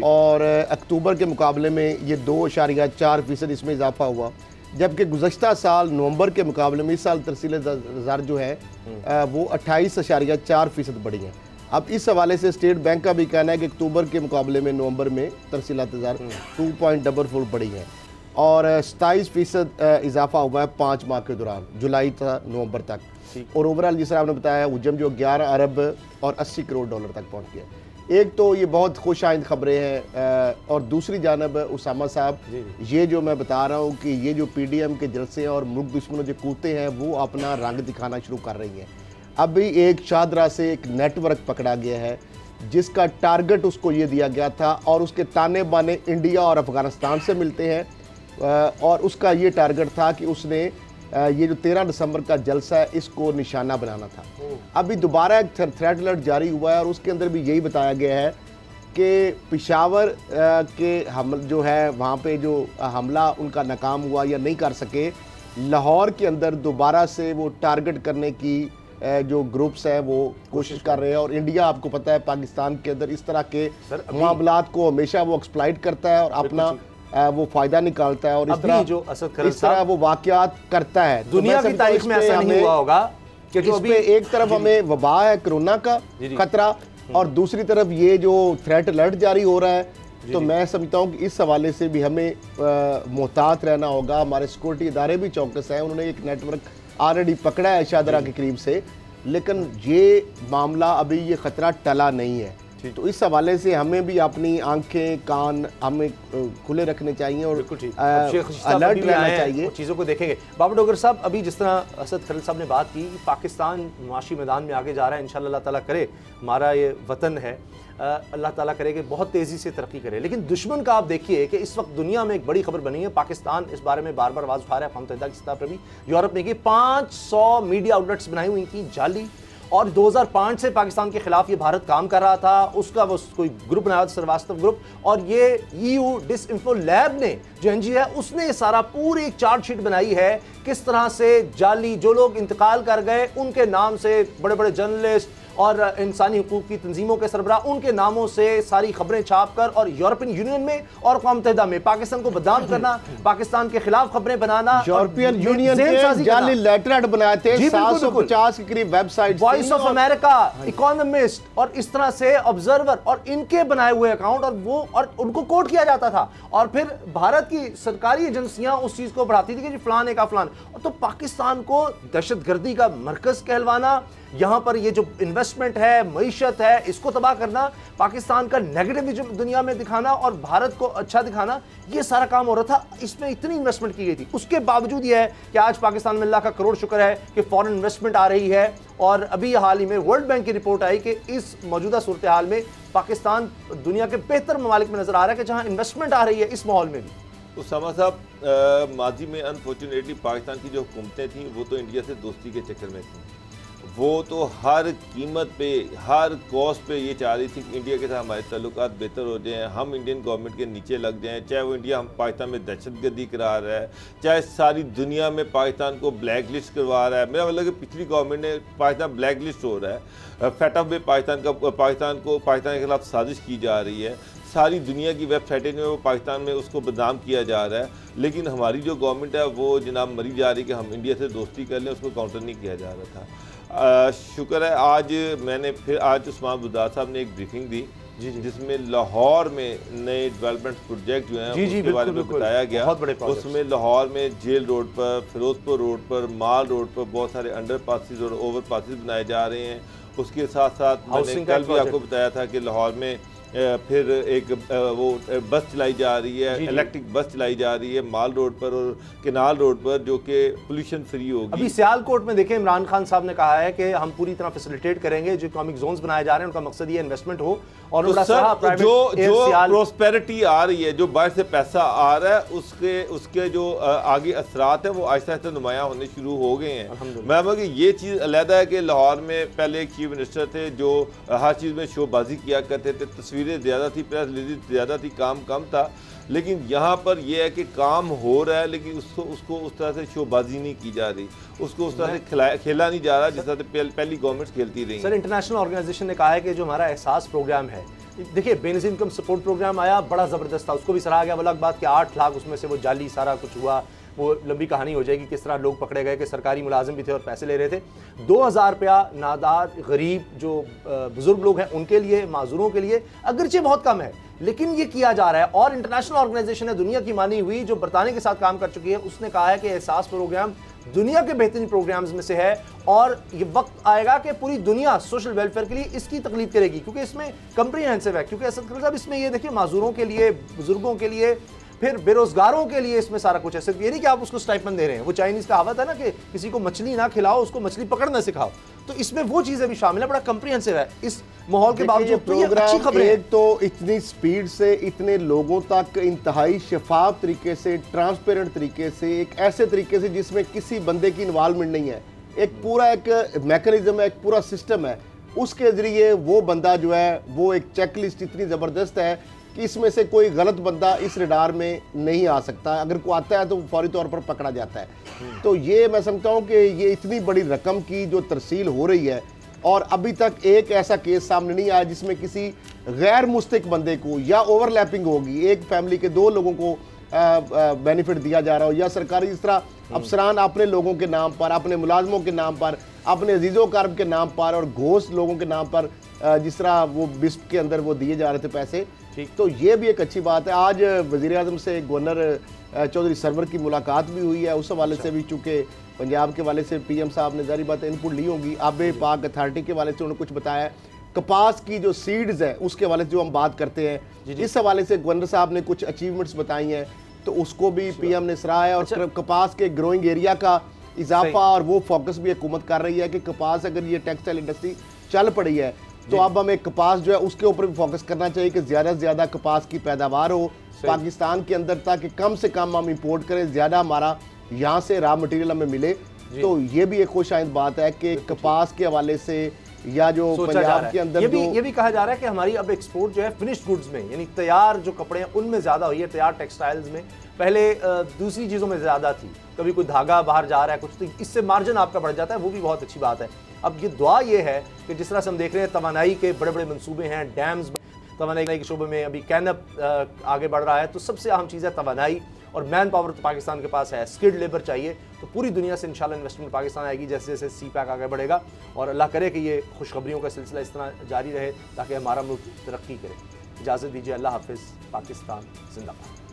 और अक्टूबर के मुकाबले में ये 2.4% इसमें इजाफा हुआ, जबकि गुज़श्ता साल नवंबर के मुकाबले में इस साल तरसील ज़र जो है वो 28.4% बढ़ी हैं। अब इस हवाले से स्टेट बैंक का भी कहना है कि अक्टूबर के मुकाबले में नवंबर में तरसीलात ज़र 2.44 बढ़ी हैं और 27% इजाफा हुआ है 5 माह के दौरान, जुलाई से नवंबर तक। और ओवरऑल जिस तरह आपने बताया हुजम जो $11 अरब और 80 करोड़ तक पहुँच गया। एक तो ये बहुत खुश आइंद खबरें हैं और दूसरी जानब उसामा साहब, ये जो मैं बता रहा हूँ कि ये जो PDM के जलसे हैं और मुल्क दुश्मनों जो कूदते हैं वो अपना रंग दिखाना शुरू कर रही हैं। अभी एक शाहदरा से एक नेटवर्क पकड़ा गया है जिसका टारगेट उसको ये दिया गया था और उसके ताने बाने इंडिया और अफ़गानिस्तान से मिलते हैं और उसका ये टारगेट था कि उसने ये जो 13 दिसंबर का जलसा है इसको निशाना बनाना था। अभी दोबारा एक थ्रेट अलर्ट जारी हुआ है और उसके अंदर भी यही बताया गया है कि पेशावर के हमल जो है वहाँ पे जो हमला उनका नाकाम हुआ या नहीं कर सके, लाहौर के अंदर दोबारा से वो टारगेट करने की जो ग्रुप्स हैं वो कोशिश कर रहे हैं। और इंडिया आपको पता है पाकिस्तान के अंदर इस तरह के मामलात को हमेशा वो एक्सप्लॉइट करता है और अपना वो फायदा निकालता है और इस तरह वो वाकयात करता है। दुनिया की तारीख में ऐसा नहीं हुआ होगा क्योंकि अभी एक तरफ हमें वबा है कोरोना का खतरा और दूसरी तरफ ये जो थ्रेट अलर्ट जारी हो रहा है, तो मैं समझता हूँ कि इस हवाले से भी हमें मोहतात रहना होगा। हमारे सिक्योरिटी इदारे भी चौकस हैं, उन्होंने एक नेटवर्क ऑलरेडी पकड़ा है शाहदरा के करीब से, लेकिन ये मामला अभी ये खतरा टला नहीं है। तो इस हवाले से हमें भी अपनी आंखें कान हमें खुले रखने चाहिए और अलर्ट रहना चाहिए, चीज़ों को देखेंगे। बाबा डोगर साहब, अभी जिस तरह असद खलील साहब ने बात की, पाकिस्तान माशी मैदान में आगे जा रहा है, इंशाअल्लाह अल्लाह ताला करे, हमारा ये वतन है, अल्लाह ताला करे कि बहुत तेज़ी से तरक्की करे। लेकिन दुश्मन का आप देखिए कि इस वक्त दुनिया में एक बड़ी खबर बनी है, पाकिस्तान इस बारे में बार बार आवाज़ उठा रहा है, अक़वाम मुत्तहिदा की सतह पर भी, यूरोप में कि 500 मीडिया आउटलेट्स बनाई हुई थी जाली, और 2005 से पाकिस्तान के खिलाफ ये भारत काम कर रहा था। उसका वो कोई ग्रुप बनाया था, श्रीवास्तव ग्रुप, और ये EU डिसइंफो लैब ने जो NGO है उसने सारा पूरी एक चार्टशीट बनाई है किस तरह से जाली जो लोग इंतकाल कर गए उनके नाम से बड़े बड़े जर्नलिस्ट और इंसानी हुकूक की तंजीमों के सरबराह उनके नामों से सारी खबरें छाप कर और यूरोपियन यूनियन में और अक़वाम मुत्तहिदा में पाकिस्तान को बदनाम करना, पाकिस्तान के खिलाफ खबरें बनाना, यूरोपियन यूनियन के जाली लेटरहेड बनाए थे 750 के करीब website, voice of America, economist और इस तरह से ऑब्जर्वर और इनके बनाए हुए अकाउंट, और वो और उनको कोट किया जाता था, और फिर भारत की सरकारी एजेंसियां उस चीज को बढ़ाती थी कि जी फलान का फलान। तो पाकिस्तान को दहशतगर्दी का मरकज कहलवाना, यहां पर ये जो इन्वेस्टमेंट है, मईशत है, इसको तबाह करना, पाकिस्तान का नेगेटिव दुनिया में दिखाना और भारत को अच्छा दिखाना, ये सारा काम हो रहा था। इसमें इतनी इन्वेस्टमेंट की गई थी, उसके बावजूद यह है कि आज पाकिस्तान में अल्लाह का करोड़ शुक्र है कि फॉरेन इन्वेस्टमेंट आ रही है। और अभी हाल ही में वर्ल्ड बैंक की रिपोर्ट आई कि इस मौजूदा सूरत हाल में पाकिस्तान दुनिया के बेहतर ममालिक में नजर आ रहा है कि जहां इन्वेस्टमेंट आ रही है इस माहौल में भी। उसामा साहब, माजी में अनफॉर्चुनेटली पाकिस्तान की जो हुकूमतें थीं वो तो इंडिया से दोस्ती के चक्कर में थीं, वो तो हर कीमत पे, हर कॉस्ट पे ये चाह रही थी कि इंडिया के साथ हमारे ताल्लुकात बेहतर हो जाएं, हम इंडियन गवर्नमेंट के नीचे लग जाएं, चाहे वो इंडिया हम पाकिस्तान में दहशतगर्दी करा रहा है, चाहे सारी दुनिया में पाकिस्तान को ब्लैक लिस्ट करवा रहा है। मेरा मतलब कि पिछली गवर्नमेंट ने पाकिस्तान ब्लैक लिस्ट हो रहा है, फेटअप में पाकिस्तान के खिलाफ साजिश की जा रही है, सारी दुनिया की वेबसाइटें जो है वो पाकिस्तान में उसको बदनाम किया जा रहा है। लेकिन हमारी जो गवर्नमेंट है वो जनाब मरी जा रही है कि हम इंडिया से दोस्ती कर लें, उसको काउंटर नहीं किया जा रहा था। शुक्र है आज मैंने फिर आज उस्मान बुज़दार साहब ने एक ब्रीफिंग दी जिसमें लाहौर में नए डेवलपमेंट प्रोजेक्ट जो हैं उसके बारे में बताया गया। उसमें लाहौर में जेल रोड पर, फिरोजपुर रोड पर, माल रोड पर बहुत सारे अंडर पासिस और ओवर पासिस बनाए जा रहे हैं। उसके साथ साथ मैंने कल भी आपको बताया था कि लाहौर में फिर एक वो बस चलाई जा रही है, इलेक्ट्रिक बस चलाई जा रही है माल रोड पर और केनाल रोड पर, जो कि पोल्यूशन फ्री होगी। अभी सियालकोट में देखें, इमरान खान साहब ने कहा है कि हम पूरी तरह फैसिलिटेट करेंगे, जो इकोनॉमिक जोन्स बनाए जा रहे हैं उनका मकसद ये इन्वेस्टमेंट हो। और तो सर जो प्रोस्पेरिटी आ रही है, जो बाहर से पैसा आ रहा है, उसके जो आगे असरात है वो आहिस्ता आहिस्ता नुमाया होने शुरू हो गए हैं। मैं बोल ये चीज़ अलहदा है कि लाहौर में पहले एक चीफ मिनिस्टर थे जो हर चीज़ में शोबाजी किया करते थे, तस्वीरें ज़्यादा थी, प्रेस रिलीज ज़्यादा थी, काम कम था। लेकिन यहाँ पर यह है कि काम हो रहा है लेकिन उसको उस तरह से शोबाजी नहीं की जा रही, उसको उस तरह से खेला नहीं जा रहा जिस तरह से पहली गवर्नमेंट खेलती रही। सर, इंटरनेशनल ऑर्गेनाइजेशन ने कहा है कि जो हमारा एहसास प्रोग्राम है, देखिए बेनज़ीर इनकम सपोर्ट प्रोग्राम आया, बड़ा ज़बरदस्त था, उसको भी सराहा गया। वो अलग बात कि 8 लाख उसमें से वो जाली सारा कुछ हुआ, वो लंबी कहानी हो जाएगी किस तरह लोग पकड़े गए कि सरकारी मुलाजिम भी थे और पैसे ले रहे थे। 2000 रुपया नादार गरीब जो बुजुर्ग लोग हैं उनके लिए, माजूरों के लिए अगरचे बहुत कम है, लेकिन ये किया जा रहा है। और इंटरनेशनल ऑर्गेनाइजेशन है दुनिया की मानी हुई जो बरतानिया के साथ काम कर चुकी है, उसने कहा है कि एहसास प्रोग्राम दुनिया के बेहतरीन प्रोग्राम्स में से है और ये वक्त आएगा कि पूरी दुनिया सोशल वेलफेयर के लिए इसकी तकलीफ करेगी, क्योंकि इसमें कंप्रीहेंसिव है। क्योंकि असद खलील साहब इसमें ये देखिए माजूरों के लिए, बुजुर्गों के लिए, फिर बेरोजगारों के लिए इसमें सारा कुछ है। सिर्फ ये नहीं कि आप उसको स्टाइपेंड दे रहे हैं, वो चाइनीज कहावत है ना कि किसी को मछली ना खिलाओ उसको मछली पकड़ना सिखाओ, तो इसमें वो चीजें भी शामिल है। बड़ा कंप्रीहेंसिव है इस माहौल के बावजूद। प्रोग्राम एक तो इतनी स्पीड से इतने लोगों तक इंतहाई शफाफ तरीके से, ट्रांसपेरेंट तरीके से, एक ऐसे तरीके से जिसमें किसी बंदे की इन्वॉल्वमेंट नहीं है, एक पूरा एक मैकेनिज्म है, एक पूरा सिस्टम है, उसके जरिए वो बंदा जो है वो एक चेकलिस्ट इतनी ज़बरदस्त है कि इसमें से कोई गलत बंदा इस रडार में नहीं आ सकता, अगर कोई आता है तो फौरी तौर पर पकड़ा जाता है। तो ये मैं समझता हूँ कि ये इतनी बड़ी रकम की जो तरसील हो रही है और अभी तक एक ऐसा केस सामने नहीं आया जिसमें किसी गैर मुस्तक बंदे को या ओवरलैपिंग होगी, एक फैमिली के 2 लोगों को बेनिफिट दिया जा रहा हो, या सरकारी जिस तरह अफसरान अपने लोगों के नाम पर, अपने मुलाजमों के नाम पर, अपने अजीज़ो कारब के नाम पर और घोष लोगों के नाम पर जिस तरह वो बिस्प के अंदर वो दिए जा रहे थे पैसे, ठीक, तो ये भी एक अच्छी बात है। आज वज़ीर आज़म से गवर्नर चौधरी सरवर की मुलाकात भी हुई है, उस हवाले से भी चूँकि पंजाब के वाले से PM साहब ने जारी बात इनपुट ली होगी, आबे पाक अथॉरिटी के वाले से उन्होंने कुछ बताया। कपास की जो सीड्स है उसके हवाले से जो हम बात करते हैं, इस हवाले से गवर्नर साहब ने कुछ अचीवमेंट्स बताई हैं, तो उसको भी पीएम ने सराहा है। और कपास के ग्रोइंग एरिया का इजाफा और वो फोकस भी हुकूमत कर रही है कि कपास, अगर ये टेक्सटाइल इंडस्ट्री चल पड़ी है तो अब हमें कपास जो है उसके ऊपर भी फोकस करना चाहिए कि ज़्यादा से ज़्यादा कपास की पैदावार हो पाकिस्तान के अंदर, ताकि कम से कम हम इंपोर्ट करें, ज़्यादा हमारा यहाँ से रॉ मटेरियल हमें मिले। तो ये भी एक खुशाइंद बात है कि कपास के हवाले से या जो पंजाब के अंदर ये भी कहा जा रहा है कि हमारी अब एक्सपोर्ट जो है फिनिश्ड गुड्स में, यानी तैयार जो कपड़े हैं उनमें ज़्यादा हुई है, तैयार टेक्सटाइल्स में। पहले दूसरी चीज़ों में ज़्यादा थी, कभी कोई धागा बाहर जा रहा है कुछ, तो इससे मार्जिन आपका बढ़ जाता है, वो भी बहुत अच्छी बात है। अब ये दुआ ये है कि जिस तरह से हम देख रहे हैं तवानाई के बड़े बड़े मंसूबे हैं, डैम्स, तवानाई के शोबे में अभी कैनअप आगे बढ़ रहा है, तो सबसे अहम चीज़ है तवानाई। और मैन पावर तो पाकिस्तान के पास है, स्किल्ड लेबर चाहिए, तो पूरी दुनिया से इंशाल्लाह इन्वेस्टमेंट पाकिस्तान आएगी जैसे जैसे CPEC आगे बढ़ेगा। और अल्लाह करे कि ये खुशखबरियों का सिलसिला इस तरह जारी रहे ताकि हमारा मुल्क तरक्की करे। इजाज़त दीजिए, अल्लाह हाफिज़, पाकिस्तान जिंदाबाद।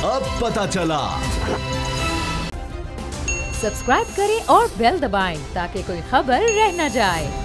अब पता चला। सब्सक्राइब करें और बेल दबाएं ताकि कोई खबर रह न जाए।